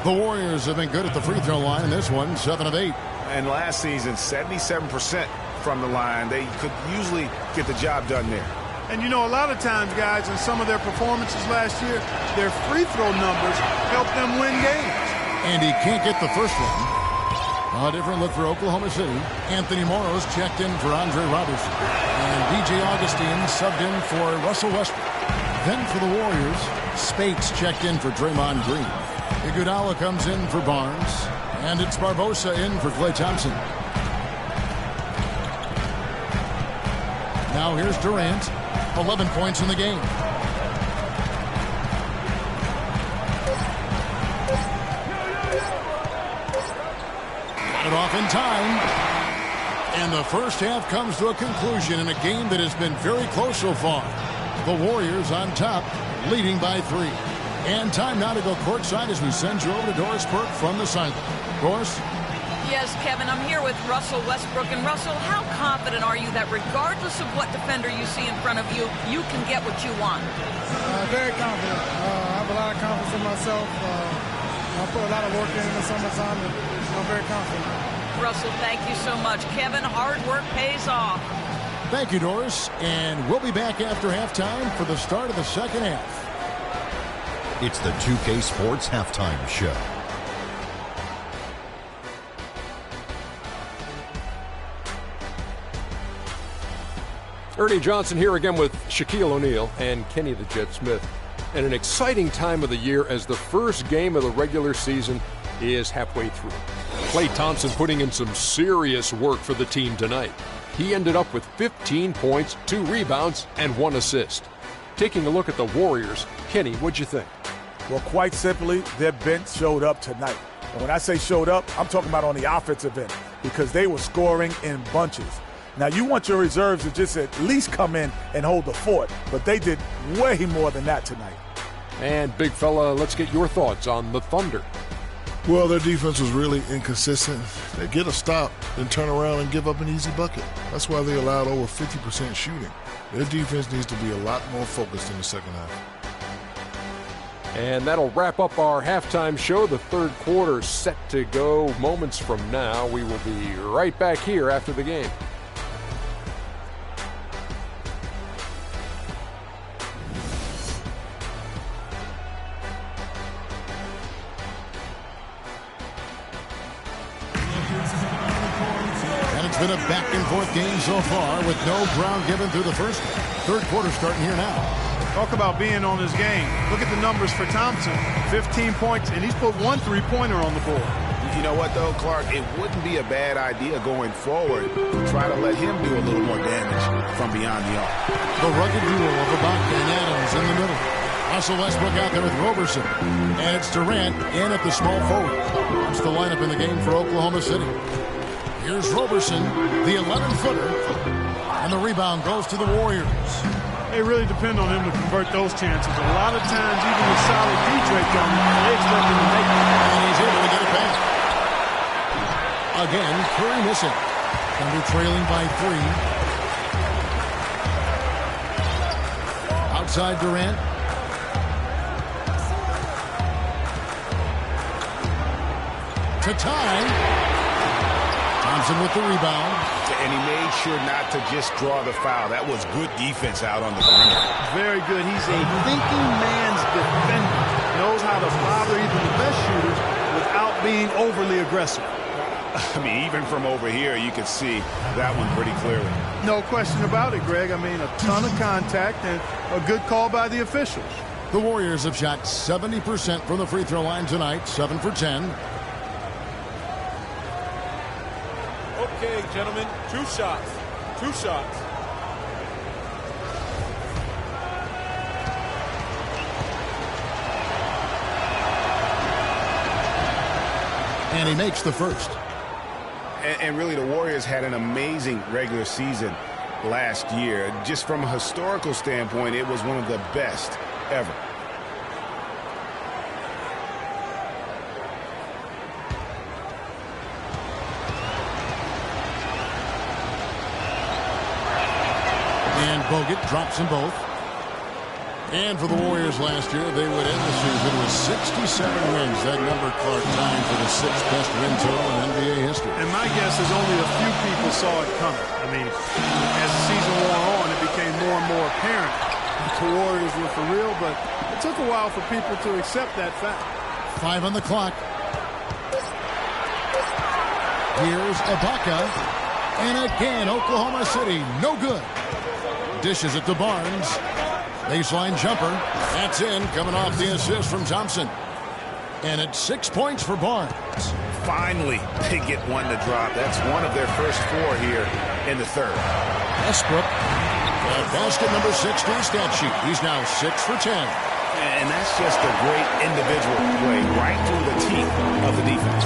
B: The Warriors have been good at the free throw line in this one, 7 of 8.
C: And last season, 77% from the line. They could usually get the job done there.
D: And, you know, a lot of times, guys, in some of their performances last year, their free throw numbers helped them win games.
B: And he can't get the first one. A different look for Oklahoma City. Anthony Morrow's checked in for Andre Robertson. And DJ Augustine subbed in for Russell Westbrook. Then for the Warriors, Spates checked in for Draymond Green. Iguodala comes in for Barnes. And it's Barbosa in for Klay Thompson. Now here's Durant. 11 points in the game. Got it off in time. And the first half comes to a conclusion in a game that has been very close so far. The Warriors on top, leading by 3. And time now to go courtside as we send you over to Doris Burke from the sideline. Doris?
E: Yes, Kevin, I'm here with Russell Westbrook. And Russell, how confident are you that regardless of what defender you see in front of you, you can get what you want?
I: Very confident. I have a lot of confidence in myself. I put a lot of work in the summertime, and I'm very confident.
E: Russell, thank you so much. Kevin, hard work pays off.
B: Thank you, Doris. And we'll be back after halftime for the start of the second half.
J: It's the 2K Sports Halftime Show.
K: Ernie Johnson here again with Shaquille O'Neal and Kenny the Jet Smith. And an exciting time of the year as the first game of the regular season is halfway through. Klay Thompson putting in some serious work for the team tonight. He ended up with 15 points, 2 rebounds, and 1 assist. Taking a look at the Warriors, Kenny, what'd you think?
F: Well, quite simply, their bench showed up tonight. And when I say showed up, I'm talking about on the offensive end because they were scoring in bunches. Now, you want your reserves to just at least come in and hold the fort, but they did way more than that tonight.
K: And, big fella, let's get your thoughts on the Thunder.
L: Well, their defense was really inconsistent. They get a stop, then turn around and give up an easy bucket. That's why they allowed over 50% shooting. Their defense needs to be a lot more focused in the second half.
K: And that'll wrap up our halftime show. The third quarter set to go moments from now. We will be right back here after the game.
B: Been a back-and-forth game so far with no ground given through the first. Third quarter starting here now.
D: Talk about being on his game. Look at the numbers for Thompson. 15 points, and he's put 1 3-pointer on the board.
C: You know what, though, Clark? It wouldn't be a bad idea going forward to try to let him do a little more damage from beyond the arc.
B: The rugged duo of Ibaka and Adams in the middle. Russell Westbrook out there with Roberson. And it's Durant in at the small forward. That's the lineup in the game for Oklahoma City. Here's Roberson, the 11-footer, and the rebound goes to the Warriors.
D: They really depend on him to convert those chances. A lot of times, even with solid D-Drake on him, they expect him to make it.
B: And he's able to get it back. Again, Curry missing. Thunder trailing by 3. Outside Durant. To tie. Thompson with the rebound.
C: And he made sure not to just draw the foul. That was good defense out on the perimeter.
D: Very good. He's a thinking man's defender. Knows how to bother even the best shooters without being overly aggressive.
C: I mean, even from over here, you could see that one pretty clearly.
D: No question about it, Greg. I mean, a ton of contact and a good call by the officials.
B: The Warriors have shot 70% from the free throw line tonight, 7 for 10.
F: Okay, gentlemen, 2 shots. 2 shots.
B: And he makes the first.
C: And really, the Warriors had an amazing regular season last year. Just from a historical standpoint, it was one of the best ever.
B: And Bogut drops them both. And for the Warriors last year, they would end the season with 67 wins. That number, Clark, tied for the 6th best win total in NBA history.
D: And my guess is only a few people saw it coming. I mean, as the season wore on, it became more and more apparent that the Warriors were for real, but it took a while for people to accept that fact.
B: 5 on the clock. Here's Ibaka. And again, Oklahoma City, no good. Dishes it to Barnes. Baseline jumper. That's in, coming off the assist from Thompson. And it's 6 points for Barnes.
C: Finally, they get one to drop. That's one of their first 4 here in the third.
B: Westbrook. Basket number 6 to the stat sheet. He's now 6 for 10.
C: And that's just a great individual play right through the teeth of the defense.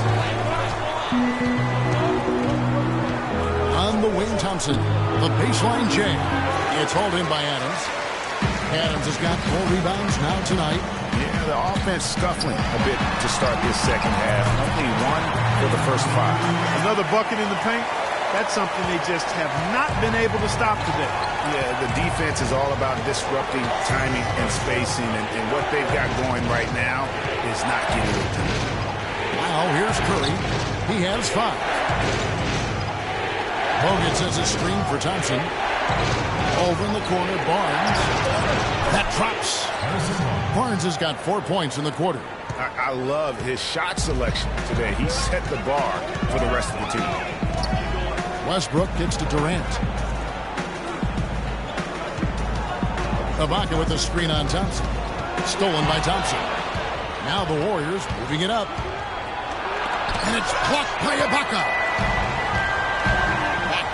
B: On the wing, Thompson. The baseline jam. It's hauled in by Adams. Adams has got 4 rebounds now tonight.
C: Yeah, the offense scuffling a bit to start this second half. Only 1 for the first 5.
D: Another bucket in the paint. That's something they just have not been able to stop today.
C: Yeah, the defense is all about disrupting timing and spacing, and what they've got going right now is not getting it done.
B: Now here's Curry. He has 5. Bogut says a screen for Thompson. Over in the corner, Barnes. That drops. Barnes has got 4 points in the quarter.
C: I love his shot selection today. He set the bar for the rest of the team.
B: Westbrook gets to Durant. Ibaka with the screen on Thompson. Stolen by Thompson. Now the Warriors moving it up. And it's blocked by Ibaka.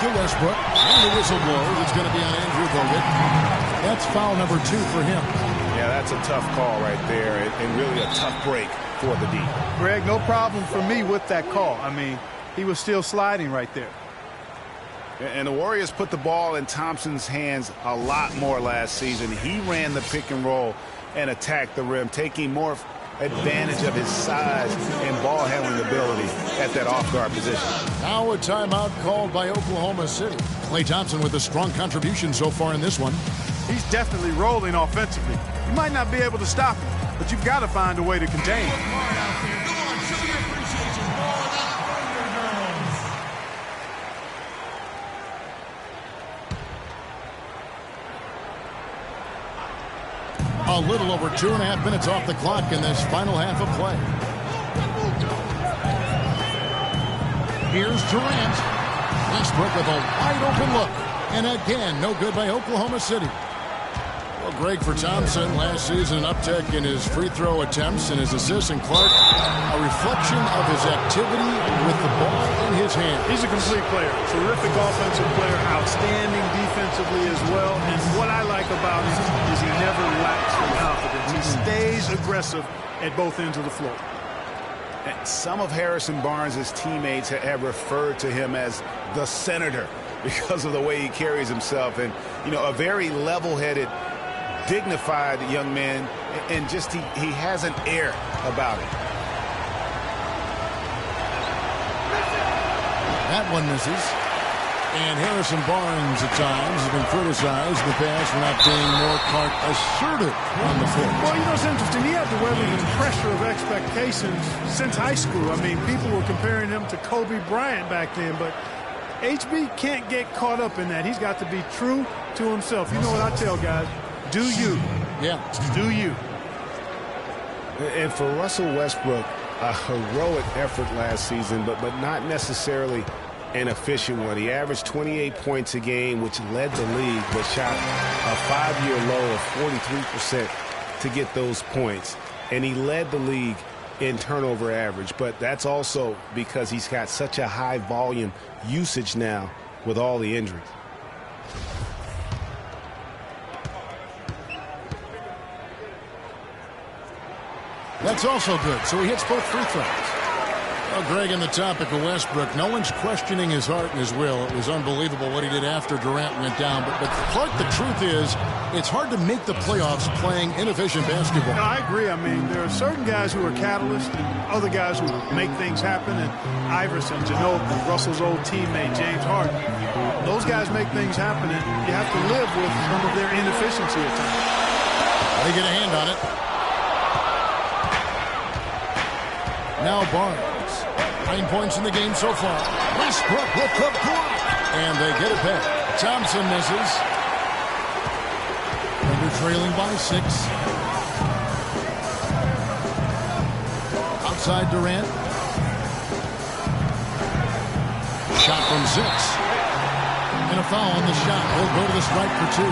B: To Westbrook, and the whistle blows. It's going to be on Andrew Bogut. That's foul number 2 for him.
C: Yeah, that's a tough call right there, and really a tough break for the D.
D: Greg, no problem for me with that call. I mean, he was still sliding right there.
C: And the Warriors put the ball in Thompson's hands a lot more last season. He ran the pick and roll and attacked the rim, taking more advantage of his size and ball handling ability at that off-guard position.
B: Now a timeout called by Oklahoma City. Klay Thompson with a strong contribution so far in this one.
D: He's definitely rolling offensively. You might not be able to stop him, but you've got to find a way to contain him.
B: A little over 2.5 minutes off the clock in this final half of play. Here's Durant. Westbrook with a wide open look. And again, no good by Oklahoma City. Well, Greg, for Thompson, last season an uptick in his free throw attempts and his assists, and Clark, a reflection of his activity with the ball in his hand.
D: He's a complete player. Terrific offensive player, outstanding defensively as well. And what I like about him is he never lacks in confidence. He stays aggressive at both ends of the floor.
C: And some of Harrison Barnes' teammates have referred to him as the senator because of the way he carries himself, and, you know, a very level-headed, dignified young man, and just he has an air about him.
B: That one misses. And Harrison Barnes at times has been criticized in the past for not being more Clark assertive on the court.
D: Well, you know, it's interesting. He had to weather the pressure of expectations since high school. I mean, people were comparing him to Kobe Bryant back then, but HB can't get caught up in that. He's got to be true to himself. You know what I tell guys? Do you.
B: Yeah.
D: Do you.
C: And for Russell Westbrook, a heroic effort last season, but not necessarily an efficient one. He averaged 28 points a game, which led the league, but shot a 5-year low of 43% to get those points. And he led the league in turnover average, but that's also because he's got such a high volume usage now with all the injuries.
B: That's also good. So he hits both free throws. Well, Greg, on the topic of Westbrook, no one's questioning his heart and his will. It was unbelievable what he did after Durant went down. But Clark, the truth is, it's hard to make the playoffs playing inefficient basketball.
D: No, I agree. I mean, there are certain guys who are catalysts and other guys who make things happen. And Iverson, Ginobili, Russell's old teammate, James Harden. Those guys make things happen, and you have to live with some of their inefficiency at times.
B: They get a hand on it. Now Barnes. 9 points in the game so far. Westbrook with the block. And they get it back. Thompson misses. And they're trailing by 6. Outside Durant. Shot from 6. And a foul on the shot. He'll go to the strike for 2.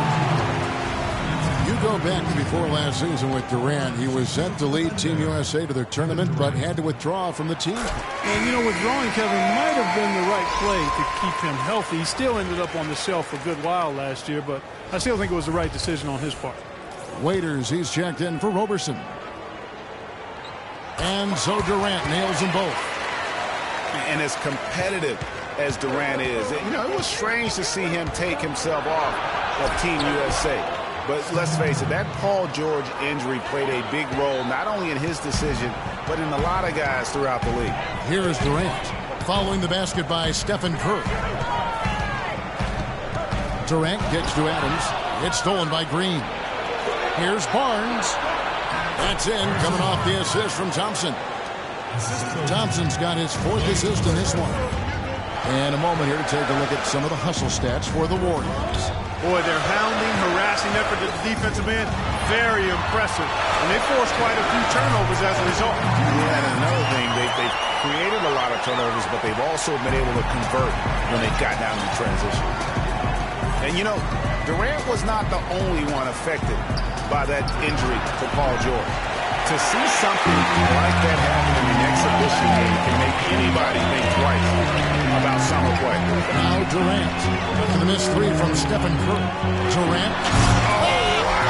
B: You go back before last season with Durant. He was set to lead Team USA to their tournament, but had to withdraw from the team.
D: And, you know, withdrawing, Kevin, might have been the right play to keep him healthy. He still ended up on the shelf for a good while last year, but I still think it was the right decision on his part.
B: Waiters, he's checked in for Roberson. And so Durant nails them both.
C: And as competitive as Durant is, you know, it was strange to see him take himself off of Team USA. But let's face it, that Paul George injury played a big role, not only in his decision, but in a lot of guys throughout the league.
B: Here is Durant, following the basket by Stephen Curry. Durant gets to Adams. It's stolen by Green. Here's Barnes. That's in, coming off the assist from Thompson. Thompson's got his 4th assist in this one. And a moment here to take a look at some of the hustle stats for the Warriors.
D: Boy, their hounding, harassing effort at the defensive end, very impressive. And they forced quite a few turnovers as a result.
C: Yeah, and another thing, they've created a lot of turnovers, but they've also been able to convert when they've got down in transition. And, you know, Durant was not the only one affected by that injury to Paul George. To see something like that happen in an exhibition game can make anybody think twice about summer play.
B: Now Durant. After the missed 3 from Stephen Curry. Durant. Oh, wow.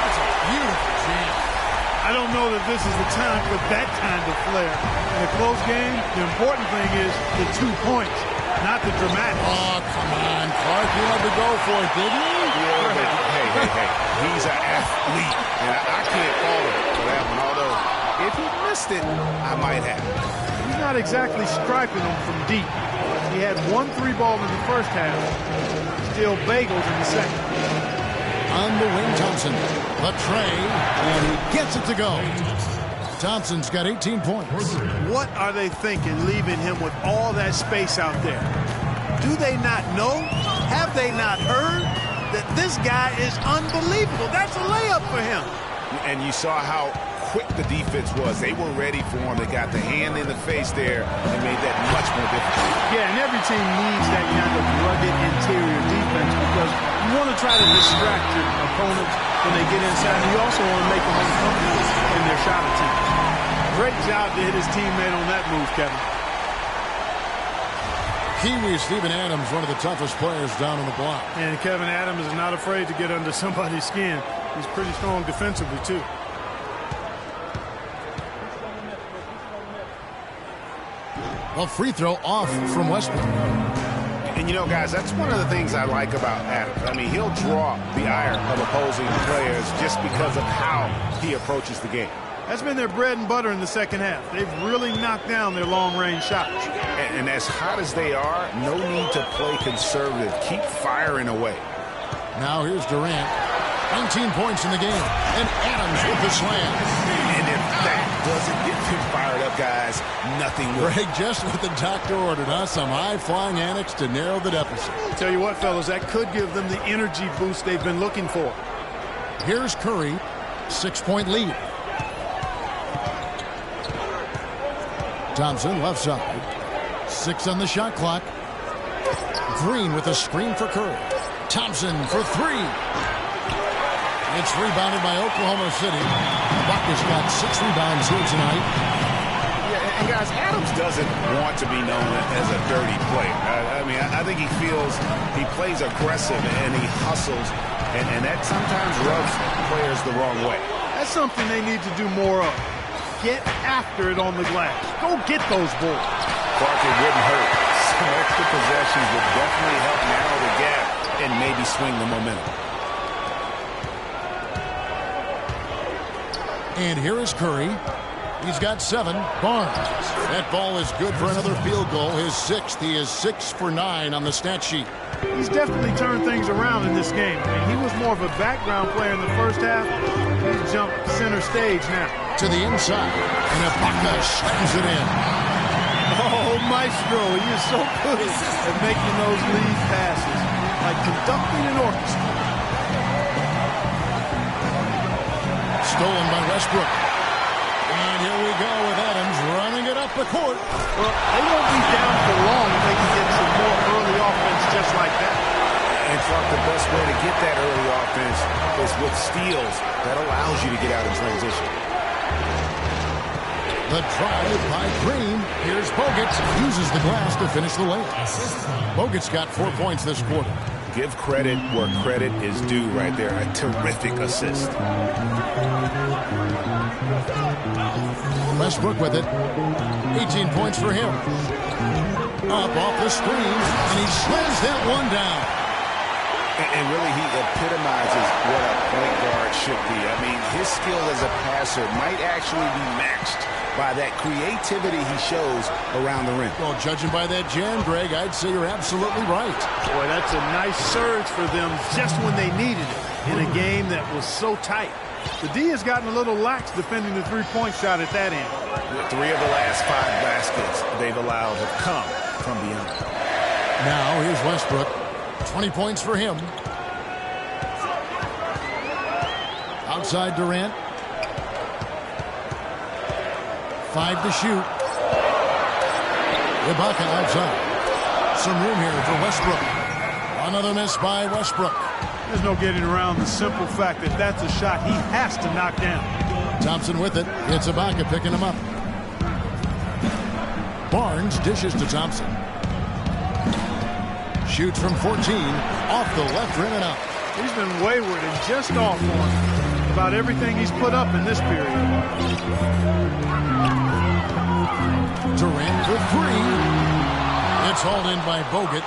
B: That's a beautiful jam.
D: I don't know that this is the time for that kind of flair. In a close game, the important thing is the 2 points, not the dramatic.
B: Oh, come on, Clark. You had to go for it, didn't you?
C: Yeah, but hey. He's an athlete, and I can't fault him for that one. Although, if he missed it, I might have.
D: He's not exactly striping them from deep. He had 1 3-ball in the first half, still bagels in the second.
B: On the wing, Thompson. The tray, and he gets it to go. Thompson's got 18 points.
D: What are they thinking, leaving him with all that space out there? Do they not know? Have they not heard that this guy is unbelievable? That's a layup for him.
C: And you saw how quick the defense was. They were ready for him. They got the hand in the face there and made that much more difficult.
D: Yeah, and every team needs that kind of rugged interior defense because you want to try to distract your opponents when they get inside. And you also want to make them uncomfortable in their shot attempt. Great job to hit his teammate on that move, Kevin.
B: Kiwi Steven Adams, one of the toughest players down on the block.
D: And Kevin Adams is not afraid to get under somebody's skin. He's pretty strong defensively, too.
B: A free throw off from Westbrook.
C: And, you know, guys, that's one of the things I like about Adams. I mean, he'll draw the ire of opposing players just because of how he approaches the game.
D: That's been their bread and butter in the second half. They've really knocked down their long-range shots.
C: And as hot as they are, no need to play conservative. Keep firing away.
B: Now here's Durant. 19 points in the game. And Adams with the slam.
C: And if that doesn't get him fired up, guys, nothing will.
B: Greg, just what the doctor ordered, huh? Some high-flying annex to narrow the deficit.
D: Tell you what, fellas, that could give them the energy boost they've been looking for.
B: Here's Curry. 6-point lead. Thompson, left side. 6 on the shot clock. Green with a screen for Curry. Thompson for 3. It's rebounded by Oklahoma City. Buck has got 6 rebounds here tonight.
C: Yeah, and guys, Adams doesn't want to be known as a dirty player. I mean, I think he feels he plays aggressive and he hustles, and that sometimes rubs players the wrong way.
D: That's something they need to do more of. Get after it on the glass. Go get those balls.
C: Clark, it wouldn't hurt. Some extra possessions would definitely help narrow the gap and maybe swing the momentum.
B: And here is Curry. He's got 7. Barnes. That ball is good for another field goal. His 6th. He is 6 for 9 on the stat sheet.
D: He's definitely turned things around in this game. I mean, he was more of a background player in the first half. He's jumped center stage now.
B: To the inside. And Ibaka slams it in.
D: Oh, Maestro, he is so good at making those lead passes. Like conducting an orchestra.
B: Stolen by Westbrook. And here we go with Adams running it up the court.
D: Well, they won't be down for long if they can get some more early offense just like that.
C: And Clark, the best way to get that early offense is with steals. That allows you to get out in transition.
B: The drive by Green. Here's Bogut. Uses the glass to finish the layup. Bogut's got 4 points this quarter.
C: Give credit where credit is due right there. A terrific assist.
B: Westbrook with it. 18 points for him. Up off the screen, and he slams that one down.
C: And really, he epitomizes what a point guard should be. I mean, his skill as a passer might actually be matched by that creativity he shows around the rim.
B: Well, judging by that jam, Greg, I'd say you're absolutely right.
D: Boy, that's a nice surge for them just when they needed it in a game that was so tight. The D has gotten a little lax defending the three-point shot at that end.
C: 3 of the last 5 baskets they've allowed have come from beyond.
B: Now, here's Westbrook. 20 points for him. Outside Durant. 5 to shoot. Ibaka outside. Some room here for Westbrook. Another miss by Westbrook.
D: There's no getting around the simple fact that that's a shot he has to knock down.
B: Thompson with it. It's Ibaka picking him up. Barnes dishes to Thompson. Shoots from 14. Off the left rim and out.
D: He's been wayward and just off on about everything he's put up in this period.
B: Durant for 3. It's hauled in by Bogut.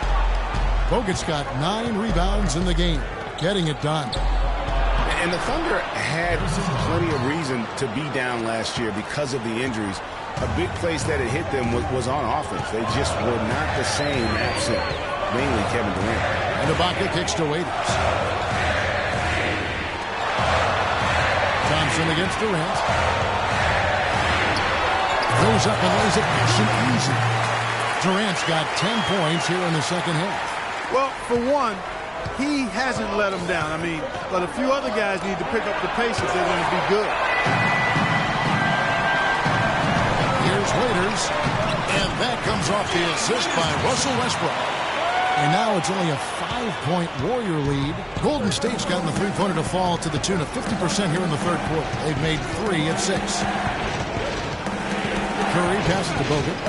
B: Bogut's got 9 rebounds in the game. Getting it done.
C: And the Thunder had plenty of reason to be down last year because of the injuries. A big place that it hit them was on offense. They just were not the same absent, mainly Kevin Durant.
B: And Ibaka kicks to Waiters. Thompson against Durant. Goes up and lays it nice and easy. Durant's got 10 points here in the second half.
D: Well, for one, he hasn't let them down. I mean, but a few other guys need to pick up the pace if they're going to be good.
B: Here's Waiters, and that comes off the assist by Russell Westbrook. And now it's only a 5-point Warrior lead. Golden State's gotten the three-pointer to fall to the tune of 50% here in the third quarter. They've made 3 of 6. Curry passes to Bogut.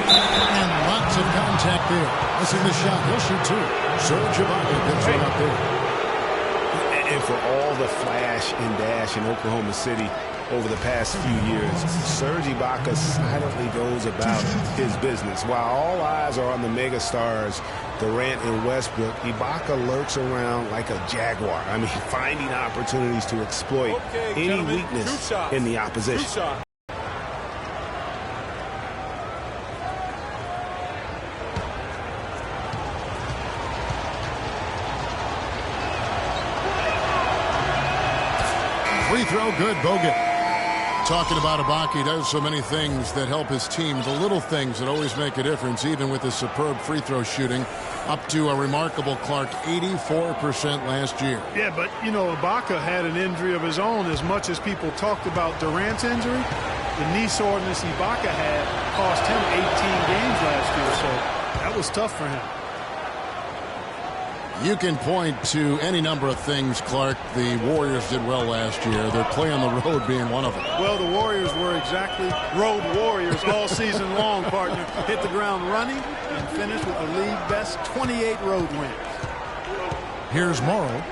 B: And lots of contact there. Missing the shot. He'll shoot 2. Serge Ibaka gets it up there.
C: And for all the flash and dash in Oklahoma City over the past few years, Serge Ibaka silently goes about his business. While all eyes are on the mega stars, Durant and Westbrook, Ibaka lurks around like a jaguar. I mean, finding opportunities to exploit any weakness in the opposition.
B: Free throw, good. Bogut. Talking about Ibaka, he does so many things that help his team. The little things that always make a difference, even with his superb free throw shooting. Up to a remarkable, Clark, 84% last year.
D: Yeah, but, you know, Ibaka had an injury of his own. As much as people talked about Durant's injury, the knee soreness Ibaka had cost him 18 games last year, so that was tough for him.
B: You can point to any number of things, Clark. The Warriors did well last year. Their play on the road being one of them.
D: Well, the Warriors were exactly road warriors all season long, partner. Hit the ground running and finished with the league best 28 road wins.
B: Here's Morrow.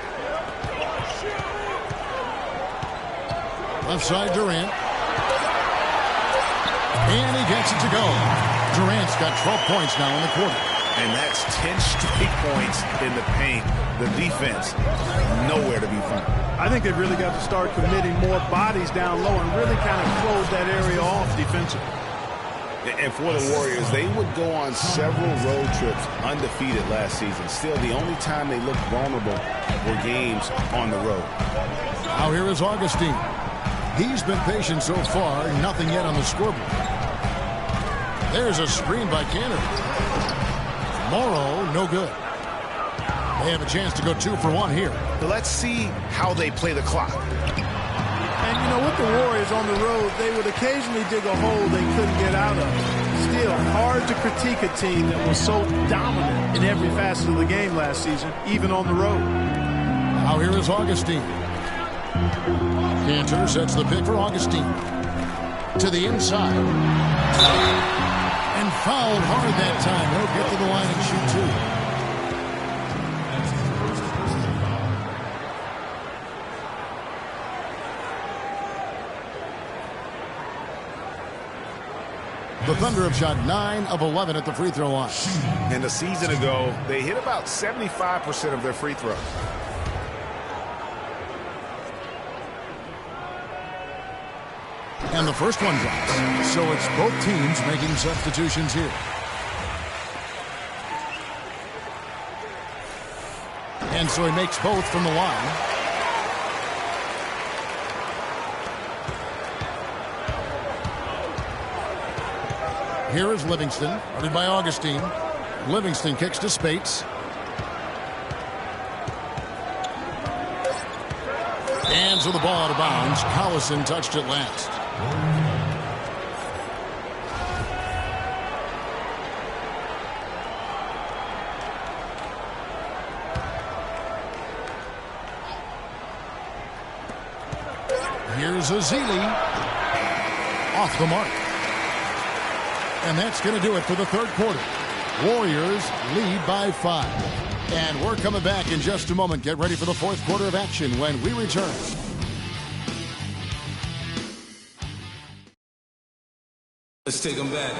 B: Left side, Durant. And he gets it to go. Durant's got 12 points now in the quarter.
C: And that's 10 straight points in the paint. The defense, nowhere to be found.
D: I think they've really got to start committing more bodies down low and really kind of close that area off defensively.
C: And for the Warriors, they would go on several road trips undefeated last season. Still, the only time they looked vulnerable were games on the road.
B: Now here is Augustine. He's been patient so far, nothing yet on the scoreboard. There's a screen by Canner. Morrow, no good. They have a chance to go 2 for 1 here.
C: But let's see how they play the clock.
D: And, you know, with the Warriors on the road, they would occasionally dig a hole they couldn't get out of. Still, hard to critique a team that was so dominant in every facet of the game last season, even on the road.
B: Now here is Augustine. Cantor sets the pick for Augustine. To the inside. And fouled hard that time. He'll get to the line and shoot 2. The Thunder have shot 9 of 11 at the free throw line.
C: And a season ago, they hit about 75% of their free throws.
B: And the first one drops. So it's both teams making substitutions here. And so he makes both from the line. Here is Livingston, guarded by Augustine. Livingston kicks to Spates. And so the ball out of bounds. Collison touched it last. Here's Azili. Off the mark. And that's going to do it for the third quarter. Warriors lead by 5. And we're coming back in just a moment. Get ready for the fourth quarter of action when we return.
A: Let's take them back.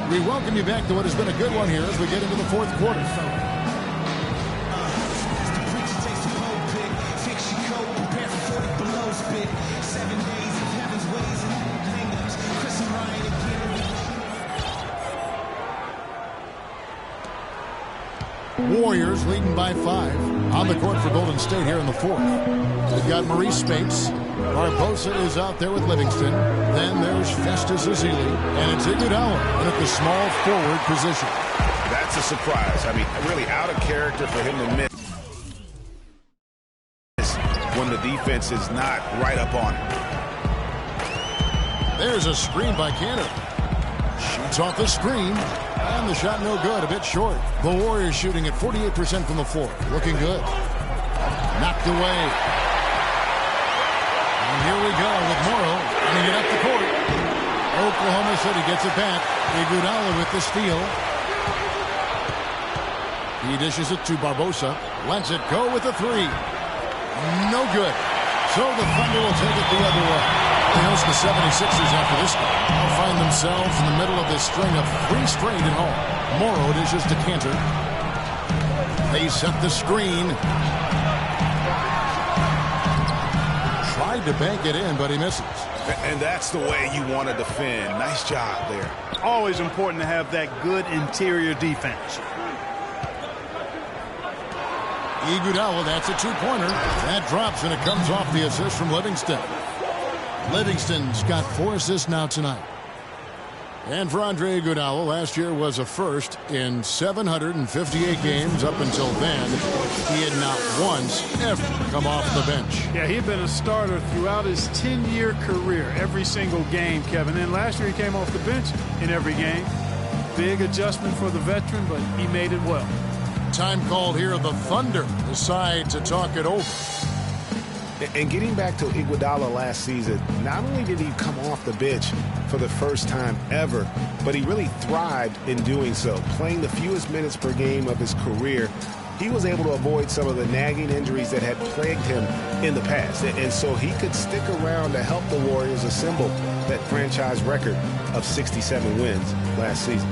B: We welcome you back to what has been a good one here as we get into the fourth quarter. Warriors leading by 5 on the court for Golden State here in the fourth. We've got Maurice Spates. Barbosa is out there with Livingston. Then there's Festus Ezeli. And it's Iguodala at the small forward position.
C: That's a surprise. I mean, really out of character for him to miss when the defense is not right up on it.
B: There's a screen by Cantor. Shoots off the screen. And the shot no good, a bit short. The Warriors shooting at 48% from the floor. Looking good. Knocked away. And here we go with Morrow running it up the court. Oklahoma City gets it back. Iguodala with the steal. He dishes it to Barbosa. Lets it go with the 3. No good. So the Thunder will take it the other way. They host the 76ers after this game. They'll find themselves in the middle of this string of 3 straight at home. Morrow dishes to Cantor. They set the screen. Tried to bank it in, but he misses.
C: And that's the way you want to defend. Nice job there.
D: Always important to have that good interior defense.
B: Iguodala, that's a 2-pointer. That drops, and it comes off the assist from Livingston. Livingston's got 4 assists now tonight. And for Andre Iguodala, last year was a first in 758 games. Up until then, he had not once ever come off the bench.
D: Yeah, he'd been a starter throughout his 10-year career, every single game, Kevin. And last year he came off the bench in every game. Big adjustment for the veteran, but he made it well.
B: Time called here. The Thunder decide to talk it over.
C: And getting back to Iguodala last season, not only did he come off the bench for the first time ever, but he really thrived in doing so, playing the fewest minutes per game of his career. he was able to avoid some of the nagging injuries that had plagued him in the past. And so he could stick around to help the Warriors assemble that franchise record of 67 wins last season.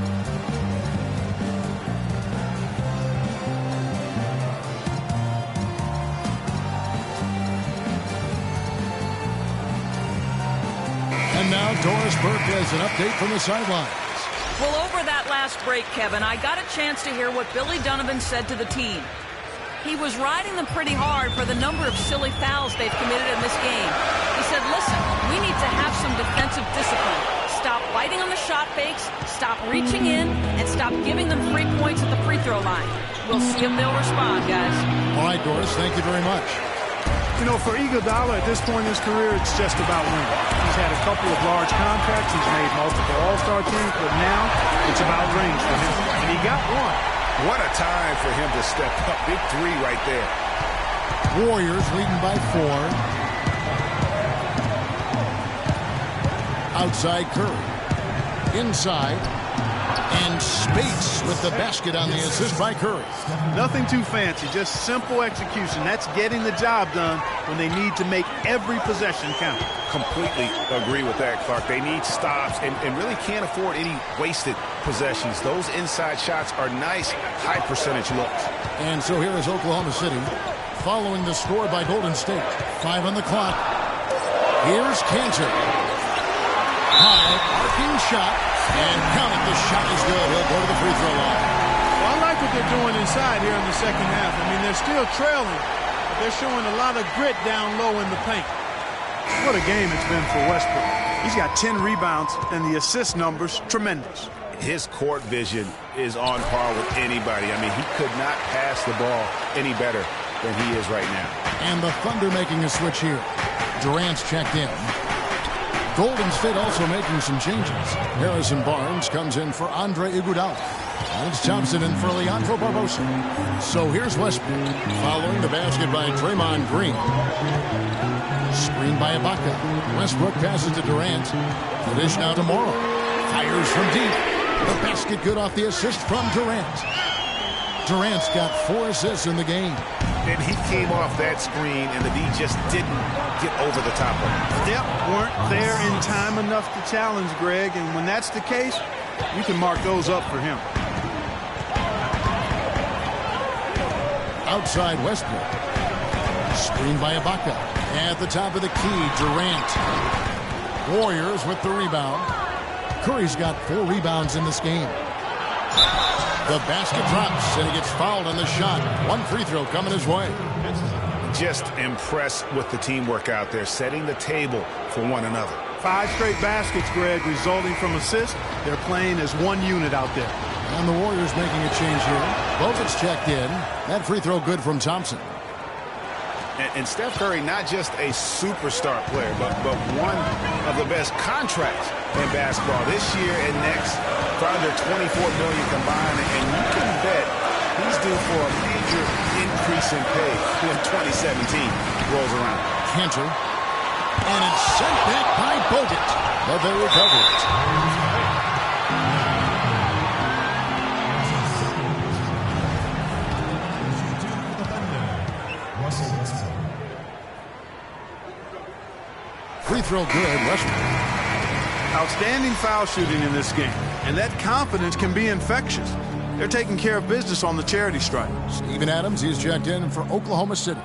B: And now Doris Burke has an update from the sidelines.
E: Well, over that last break, Kevin, I got a chance to hear what Billy Donovan said to the team. He was riding them pretty hard for the number of silly fouls they've committed in this game. He said, listen, we need to have some defensive discipline. Stop biting on the shot fakes, stop reaching in, and stop giving them free points at the free throw line. We'll see if they'll respond, guys.
B: All right, Doris, thank you very much.
D: You know, for Iguodala at this point in his career, it's just about winning. He's had a couple of large contracts. He's made multiple All-Star teams, but now it's about rings for him. And he got one.
C: What a time for him to step up. Big three right there.
B: Warriors leading by 4. Outside Curry. Inside. And Spates with the basket on the assist by Curry.
D: Nothing too fancy, just simple execution. That's getting the job done when they need to make every possession count.
C: Completely agree with that, Clark. They need stops and really can't afford any wasted possessions. Those inside shots are nice, high percentage looks.
B: And so here is Oklahoma City following the score by Golden State. 5 on the clock. Here's Cantor. High, arcing shot. And count it, the shot is good. He'll go to the free throw line.
D: Well, I like what they're doing inside here in the second half. I mean, they're still trailing, but they're showing a lot of grit down low in the paint. What a game it's been for Westbrook. He's got 10 rebounds, and the assist numbers, tremendous.
C: His court vision is on par with anybody. I mean, he could not pass the ball any better than he is right now.
B: And the Thunder making a switch here. Durant's checked in. Golden State also making some changes. Harrison Barnes comes in for Andre Iguodala. And it's Thompson in for Leandro Barbosa. So here's Westbrook following the basket by Draymond Green. Screen by Ibaka. Westbrook passes to Durant. The dish now to Morrow. Fires from deep. The basket good off the assist from Durant. Durant's got 4 assists in the game.
C: And he came off that screen, and the D just didn't get over the top of him.
D: Yep, weren't there in time enough to challenge Greg, and when that's the case, you can mark those up for him.
B: Outside Westbrook. Screen by Ibaka. At the top of the key, Durant. Warriors with the rebound. Curry's got 4 rebounds in this game. The basket drops, and he gets fouled on the shot. 1 free throw coming his way.
C: Just impressed with the teamwork out there, setting the table for one another.
D: 5 straight baskets, Greg, resulting from assists. They're playing as one unit out there.
B: And the Warriors making a change here. Bogut's checked in. That free throw good from Thompson.
C: And Steph Curry, not just a superstar player, but one of the best contracts in basketball this year and next. For under $24 million combined, and you can bet he's due for a major increase in pay when 2017 rolls around.
B: Cantor. And it's sent back by Bogut. But they recover it. Free throw good, Westbrook.
D: Outstanding foul shooting in this game, and that confidence can be infectious. They're taking care of business on the charity stripe.
B: Steven Adams, he's checked in for Oklahoma City.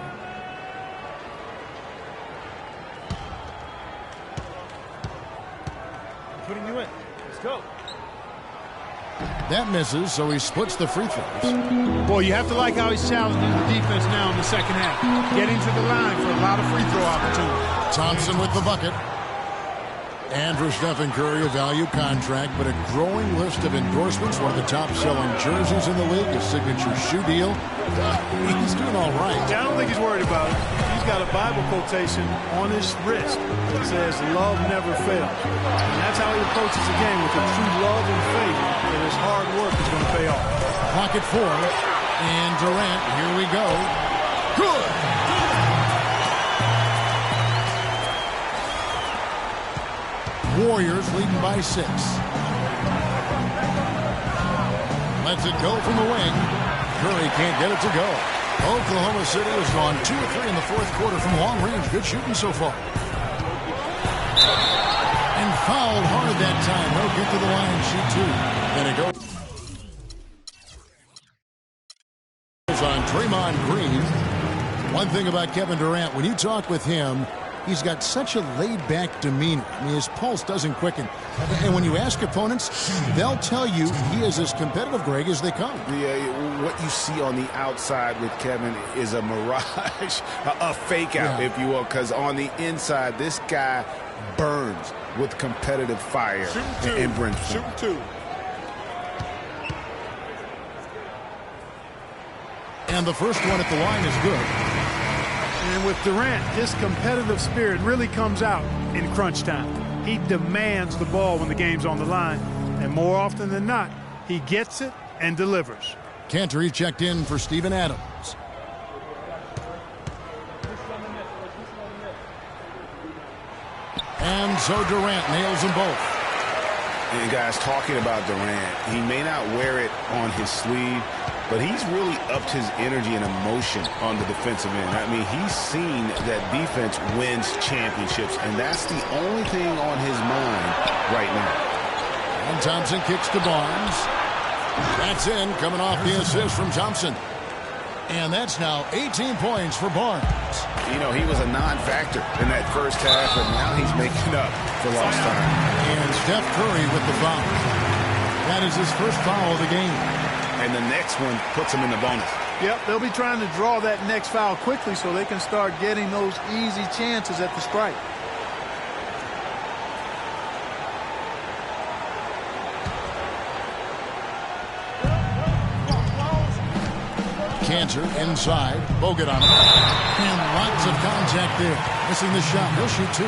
I: Putting you in. Let's go.
B: That misses, so he splits the free throws.
D: Boy, you have to like how he's challenging the defense now in the second half. Getting to the line for a lot of free throw opportunities.
B: Thompson with the bucket. And for Stephen Curry, a value contract, but a growing list of endorsements. One of the top-selling jerseys in the league, a signature shoe deal. He's doing all right.
D: Yeah, I don't think he's worried about it. He's got a Bible quotation on his wrist that says, "Love never fails." And that's how he approaches the game, with a true love and faith that his hard work is going to pay off.
B: Pocket 4. And Durant, here we go. Good! Warriors leading by 6. Lets it go from the wing. Curry can't get it to go. Oklahoma City has gone 2 of 3 in the fourth quarter from long range. Good shooting so far. And fouled hard that time. They'll get to the line and shoot 2. And it goes on Draymond Green. One thing about Kevin Durant, when you talk with him, he's got such a laid-back demeanor. I mean, his pulse doesn't quicken. And when you ask opponents, they'll tell you he is as competitive, Greg, as they come.
C: Yeah, what you see on the outside with Kevin is a mirage, a fake-out, if you will, because on the inside, this guy burns with competitive fire and brimstone.
L: Shoot 2.
B: And the first one at the line is good.
D: And with Durant, his competitive spirit really comes out in crunch time. He demands the ball when the game's on the line. And more often than not, he gets it and delivers.
B: Cantor checked in for Steven Adams. And so Durant nails them both.
C: And guys, talking about Durant, he may not wear it on his sleeve, but he's really upped his energy and emotion on the defensive end. I mean, he's seen that defense wins championships, and that's the only thing on his mind right now.
B: And Thompson kicks to Barnes. That's in, coming off the assist from Thompson. And that's now 18 points for Barnes.
C: You know, he was a non-factor in that first half, but now he's making up for lost time.
B: And Steph Curry with the foul. That is his first foul of the game.
C: And the next one puts him in the bonus.
D: Yep, they'll be trying to draw that next foul quickly so they can start getting those easy chances at the strike.
B: Cantor inside. Bogut on him. And lots of contact there. Missing the shot. He'll shoot 2.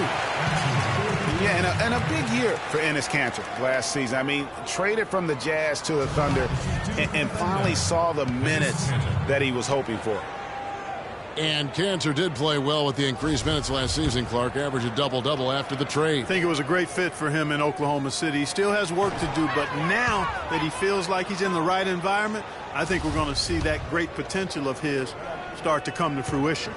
C: Yeah, and a big year for Enes Kanter last season. I mean, traded from the Jazz to the Thunder and finally saw the minutes that he was hoping for.
B: And Cantor did play well with the increased minutes last season, Clark. Averaged a double-double after the trade.
D: I think it was a great fit for him in Oklahoma City. He still has work to do, but now that he feels like he's in the right environment, I think we're going to see that great potential of his start to come to fruition.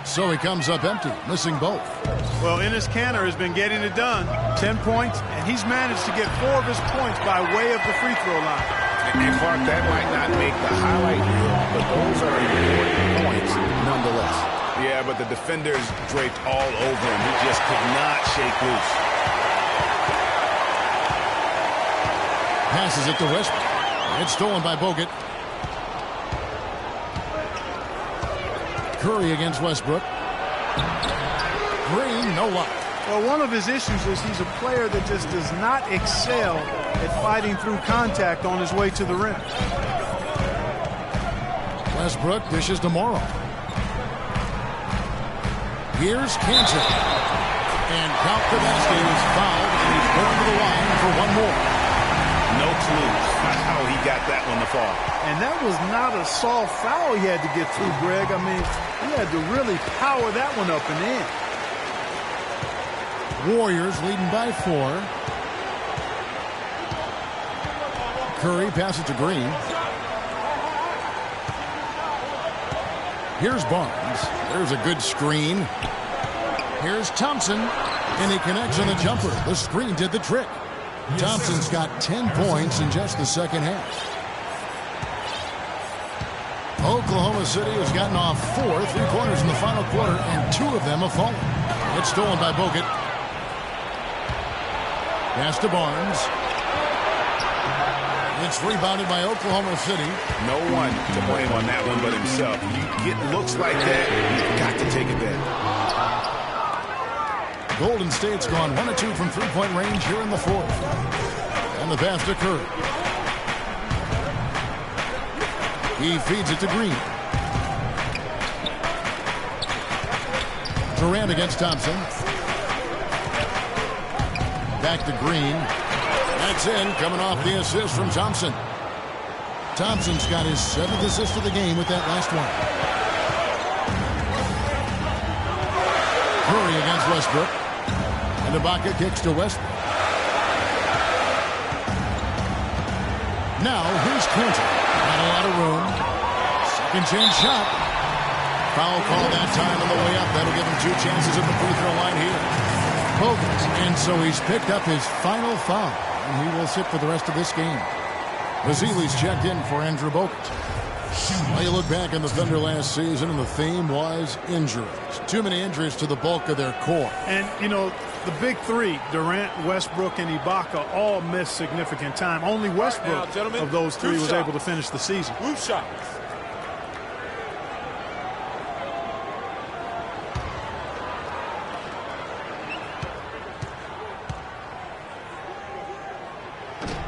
B: So he comes up empty, missing both.
D: Well, Enes Kanter has been getting it done. 10 points, and he's managed to get 4 of his points by way of the free throw line.
C: And Clark, that might not make the highlight reel, but those are important points nonetheless. Yeah, but the defenders draped all over him. He just could not shake loose.
B: Passes it to Westbrook. It's stolen by Bogut. Curry against Westbrook. Green, no luck.
D: Well, one of his issues is he's a player that just does not excel at fighting through contact on his way to the rim.
B: Westbrook dishes to Morrow. Here's Cantor. And Count Kavetsky is fouled, and he's going to the line for one more.
C: No clue how he got that one to fall.
D: And that was not a soft foul he had to get through, Greg. I mean, he had to really power that one up and in.
B: Warriors leading by 4. Curry passes to Green. Here's Barnes. There's a good screen. Here's Thompson. And he connects on the jumper. The screen did the trick. Thompson's got 10 points in just the second half. Oklahoma City has gotten off 4 3-pointers in the final quarter, and 2 of them have fallen. It's stolen by Bogut. Pass to Barnes. It's rebounded by Oklahoma City.
C: No one to blame on that one but himself. You get looks like that, you've got to take it there.
B: Golden State's gone 1 of 2 from 3-point range here in the fourth. And the pass to Curry. He feeds it to Green. Durant against Thompson. Back to Green. That's in, coming off the assist from Thompson. Thompson's got his 7th assist of the game with that last one. Curry against Westbrook. And Ibaka kicks to Westbrook. Now, here's Clinton. Not a lot of room. Second chance shot. Foul call that time on the way up. That'll give him 2 chances at the free throw line here. Bogut. And so he's picked up his final foul. And he will sit for the rest of this game. Vasili's checked in for Andrew Bogut. Well, you look back on the Thunder last season, and the theme was injuries. Too many injuries to the bulk of their core.
D: And, you know, the big three, Durant, Westbrook, and Ibaka, all missed significant time. Only Westbrook of those three was able to finish the season.
F: Roof shot.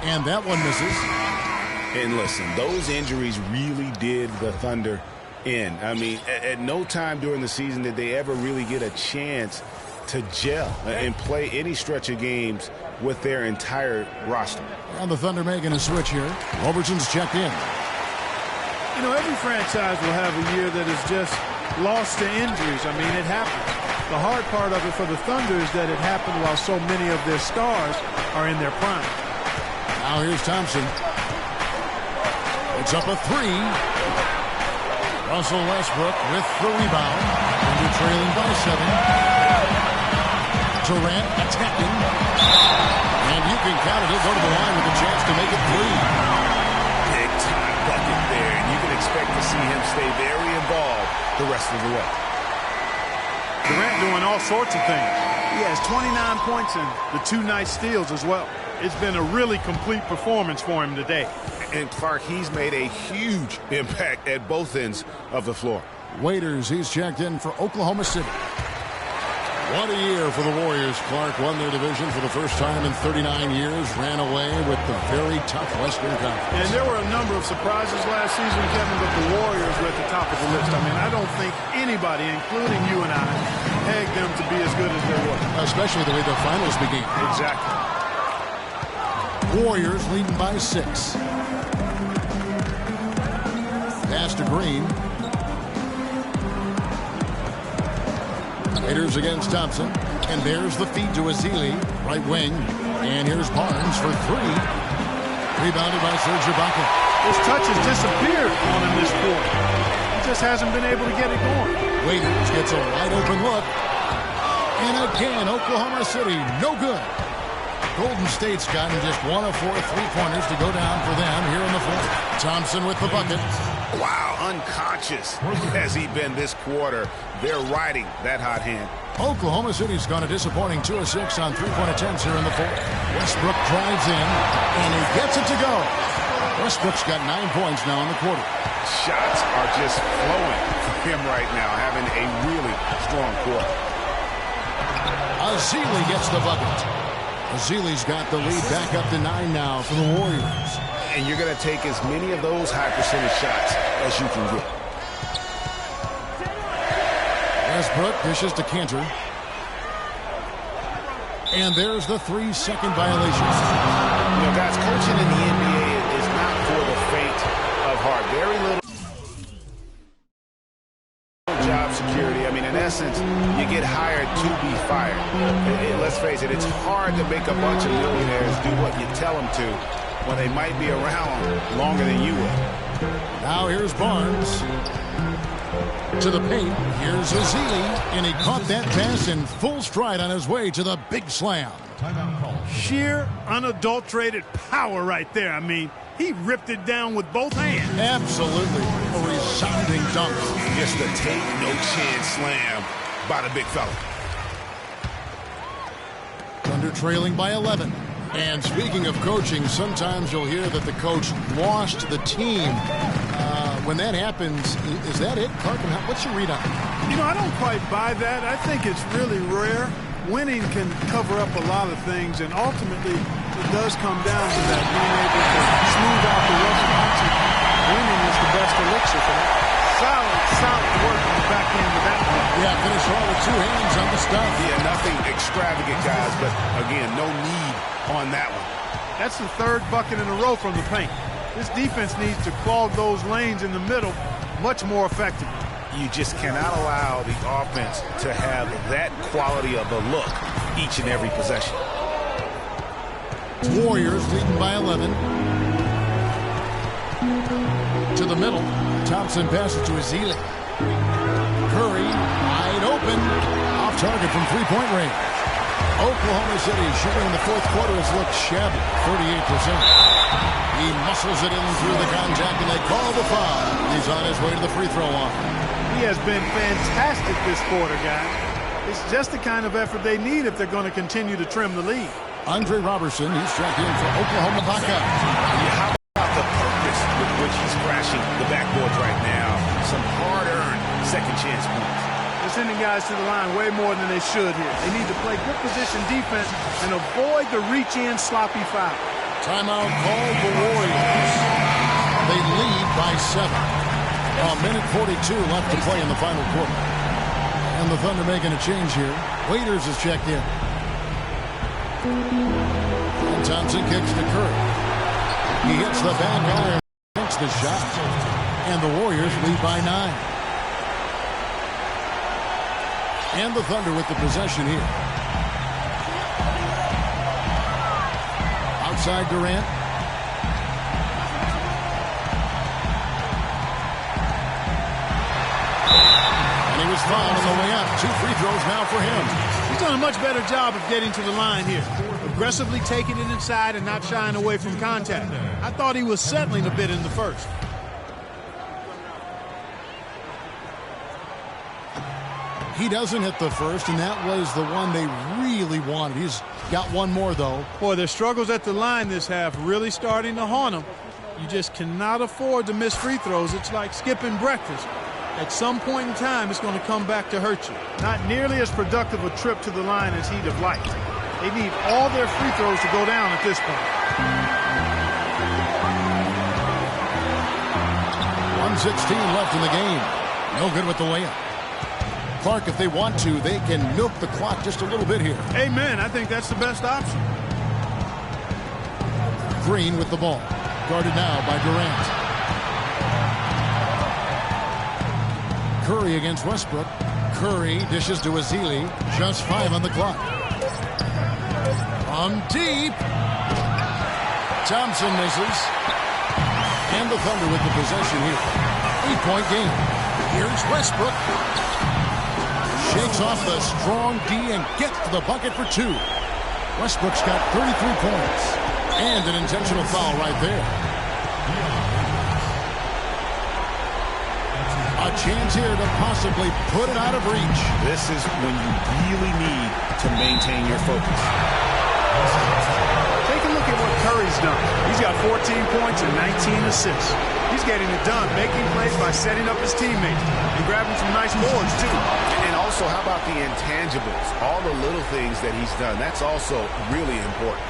B: And that one misses.
C: And listen, those injuries really did the Thunder in. I mean, at no time during the season did they ever really get a chance to gel and play any stretch of games with their entire roster.
B: And the Thunder making a switch here. Robertson's checked in.
D: You know, every franchise will have a year that is just lost to injuries. I mean, it happens. The hard part of it for the Thunder is that it happened while so many of their stars are in their prime.
B: Now here's Thompson. It's up a 3. Russell Westbrook with the rebound. Thunder trailing by 7. Durant attacking. And you can count it. He'll go to the line with a chance to make it 3.
C: Big time bucket there, and you can expect to see him stay very involved the rest of the way.
D: Durant doing all sorts of things. He has 29 points and the 2 nice steals as well. It's been a really complete performance for him today.
C: And Clark, he's made a huge impact at both ends of the floor.
B: Waiters, he's checked in for Oklahoma City. What a year for the Warriors. Clark won their division for the first time in 39 years, ran away with the very tough Western Conference.
D: And there were a number of surprises last season, Kevin, but the Warriors were at the top of the list. I mean, I don't think anybody, including you and I, pegged them to be as good as they were.
B: Especially the way the finals began.
D: Exactly.
B: Warriors leading by 6. Pass to Green. Raiders against Thompson. And there's the feed to Azili, right wing. And here's Barnes for 3. Rebounded by Serge Ibaka.
D: His touch has disappeared on him this quarter. He just hasn't been able to get it going.
B: Waiters gets a wide open look. And again, Oklahoma City, no good. Golden State's gotten just 1 of 4 3-pointers to go down for them here in the fourth. Thompson with the bucket.
C: Wow, unconscious has he been this quarter. They're riding that hot hand.
B: Oklahoma City's gone a disappointing 2 of 6 on 3-point attempts here in the fourth. Westbrook drives in, and he gets it to go. Westbrook's got 9 points now in the quarter.
C: Shots are just flowing for him right now, having a really strong quarter.
B: Azili gets the bucket. Azili's got the lead back up to 9 now for the Warriors.
C: And you're going to take as many of those high percentage shots as you can get.
B: Westbrook dishes to Cantor. And there's the 3-second violation.
C: You know, guys, coaching in the NBA is not for the faint of heart. Very little job security. I mean, in essence, you get hired to be fired. Let's face it, it's hard to make a bunch of millionaires do what you tell them to when they might be around longer than you will.
B: Now here's Barnes. To the paint. Here's Azili. And he caught that pass in full stride on his way to the big slam.
D: Sheer, unadulterated power right there. I mean, he ripped it down with both hands.
B: Absolutely. A resounding dunk.
C: Just a take no chance slam by the big fella.
B: Thunder trailing by 11. And speaking of coaching, sometimes you'll hear that the coach lost the team. When that happens, is that it, Clark? What's your read on it?
D: You know, I don't quite buy that. I think it's really rare. Winning can cover up a lot of things, and ultimately it does come down to that, being able to smooth out the rest of the oxygen. Winning is the best elixir for that. Solid work on the back end of that one.
B: Yeah, finish all with 2 hands on the stuff.
C: Yeah, nothing extravagant, guys, but again, no need on that one.
D: That's the 3rd bucket in a row from the paint. This defense needs to clog those lanes in the middle much more effectively.
C: You just cannot allow the offense to have that quality of a look each and every possession.
B: Warriors leading by 11. To the middle. Thompson passes to Ezeli. Curry, wide open. Off target from three-point range. Oklahoma City shooting in the fourth quarter has looked shabby, 38%. He muscles it in through the contact, and they call the foul. He's on his way to the free throw line.
D: He has been fantastic this quarter, guys. It's just the kind of effort they need if they're going to continue to trim the lead.
B: Andre Robertson, he's checked in for Oklahoma Buckeyes.
C: How about the purpose with which he's crashing the backboards right now? Some hard-earned second chance points.
D: They're sending guys to the line way more than they should here. They need to play good position defense and avoid the reach-in sloppy foul.
B: Timeout called the Warriors. They lead by 7. A minute 42 left to play in the final quarter. And the Thunder making a change here. Waiters is checked in. And Thompson kicks to Curry. He hits the back iron, makes the shot. And the Warriors lead by 9. And the Thunder with the possession here. Outside Durant. And he was fouled on the way up. 2 free throws now for him.
D: He's done a much better job of getting to the line here. Aggressively taking it inside and not shying away from contact. I thought he was settling a bit in the first.
B: He doesn't hit the first, and that was the one they really wanted. He's got one more, though.
D: Boy, their struggles at the line this half really starting to haunt him. You just cannot afford to miss free throws. It's like skipping breakfast. At some point in time, it's going to come back to hurt you. Not nearly as productive a trip to the line as he'd have liked. They need all their free throws to go down at this point.
B: 1:16 left in the game. No good with the layup. Clark, if they want to, they can milk the clock just a little bit here.
D: Amen. I think that's the best option.
B: Green with the ball. Guarded now by Durant. Curry against Westbrook. Curry dishes to Ezeli. Just 5 on the clock. From deep. Thompson misses. And the Thunder with the possession here. 8-point game. Here's Westbrook. Shakes off the strong D and gets to the bucket for 2. Westbrook's got 33 points. And an intentional foul right there. A chance here to possibly put it out of reach.
C: This is when you really need to maintain your focus.
D: Take a look at what Curry's done. He's got 14 points and 19 assists. He's getting it done, making plays by setting up his teammates and grabbing some nice boards, too.
C: And also, how about the intangibles? All the little things that he's done. That's also really important.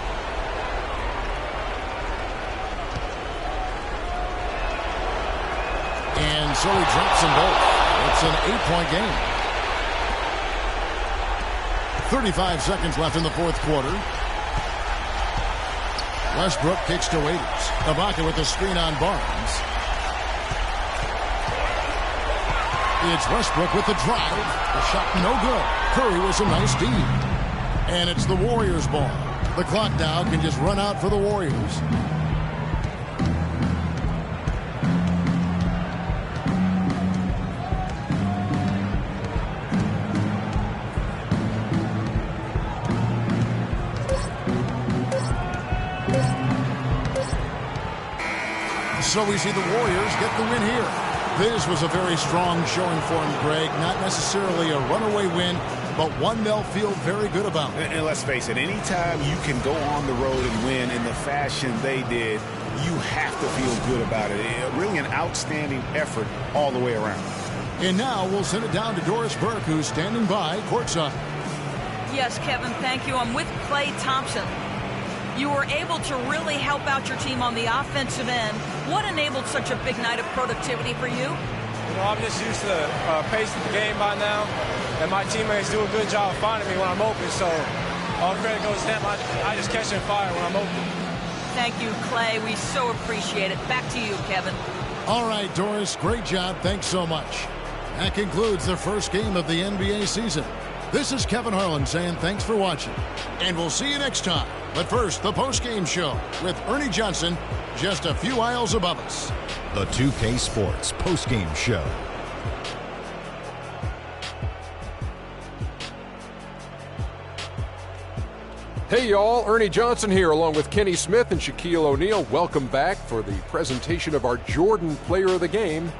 B: And so he drops them both. It's an 8-point game. 35 seconds left in the fourth quarter. Westbrook kicks to Waiters. Ibaka with the screen on Barnes. It's Westbrook with the drive. The shot no good. Curry was a nice D. And it's the Warriors' ball. The clock now can just run out for the Warriors. So we see the Warriors get the win here. This was a very strong showing for him, Greg. Not necessarily a runaway win, but one they'll feel very good about.
C: And let's face it, anytime you can go on the road and win in the fashion they did, you have to feel good about it. Really an outstanding effort all the way around.
B: And now we'll send it down to Doris Burke, who's standing by courtside.
E: Yes, Kevin, thank you. I'm with Klay Thompson. You were able to really help out your team on the offensive end. What enabled such a big night of productivity for you?
M: I'm just used to the pace of the game by now, and my teammates do a good job of finding me when I'm open, so all credit goes to them. I just catch and fire when I'm open.
E: Thank you, Klay. We so appreciate it. Back to you, Kevin.
B: All right, Doris, great job. Thanks so much. That concludes the first game of the NBA season. This is Kevin Harlan saying thanks for watching, and we'll see you next time. But first, the post-game show with Ernie Johnson just a few aisles above us.
J: The 2K Sports post-game show.
K: Hey y'all, Ernie Johnson here along with Kenny Smith and Shaquille O'Neal. Welcome back for the presentation of our Jordan Player of the Game,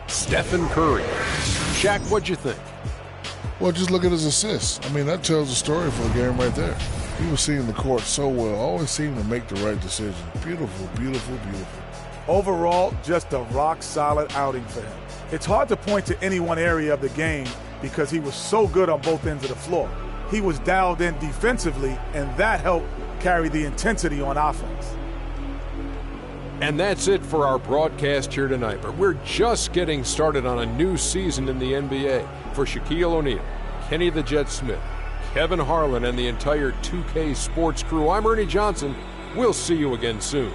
K: Stephen Curry. Shaq, what'd you think?
L: Well, just look at his assists. I mean, that tells the story for the game right there. He was seeing the court so well, always seemed to make the right decision. Beautiful, beautiful, beautiful.
F: Overall, just a rock-solid outing for him. It's hard to point to any one area of the game because he was so good on both ends of the floor. He was dialed in defensively, and that helped carry the intensity on offense.
K: And that's it for our broadcast here tonight. But we're just getting started on a new season in the NBA. For Shaquille O'Neal, Kenny the Jet Smith, Kevin Harlan, and the entire 2K Sports crew, I'm Ernie Johnson. We'll see you again soon.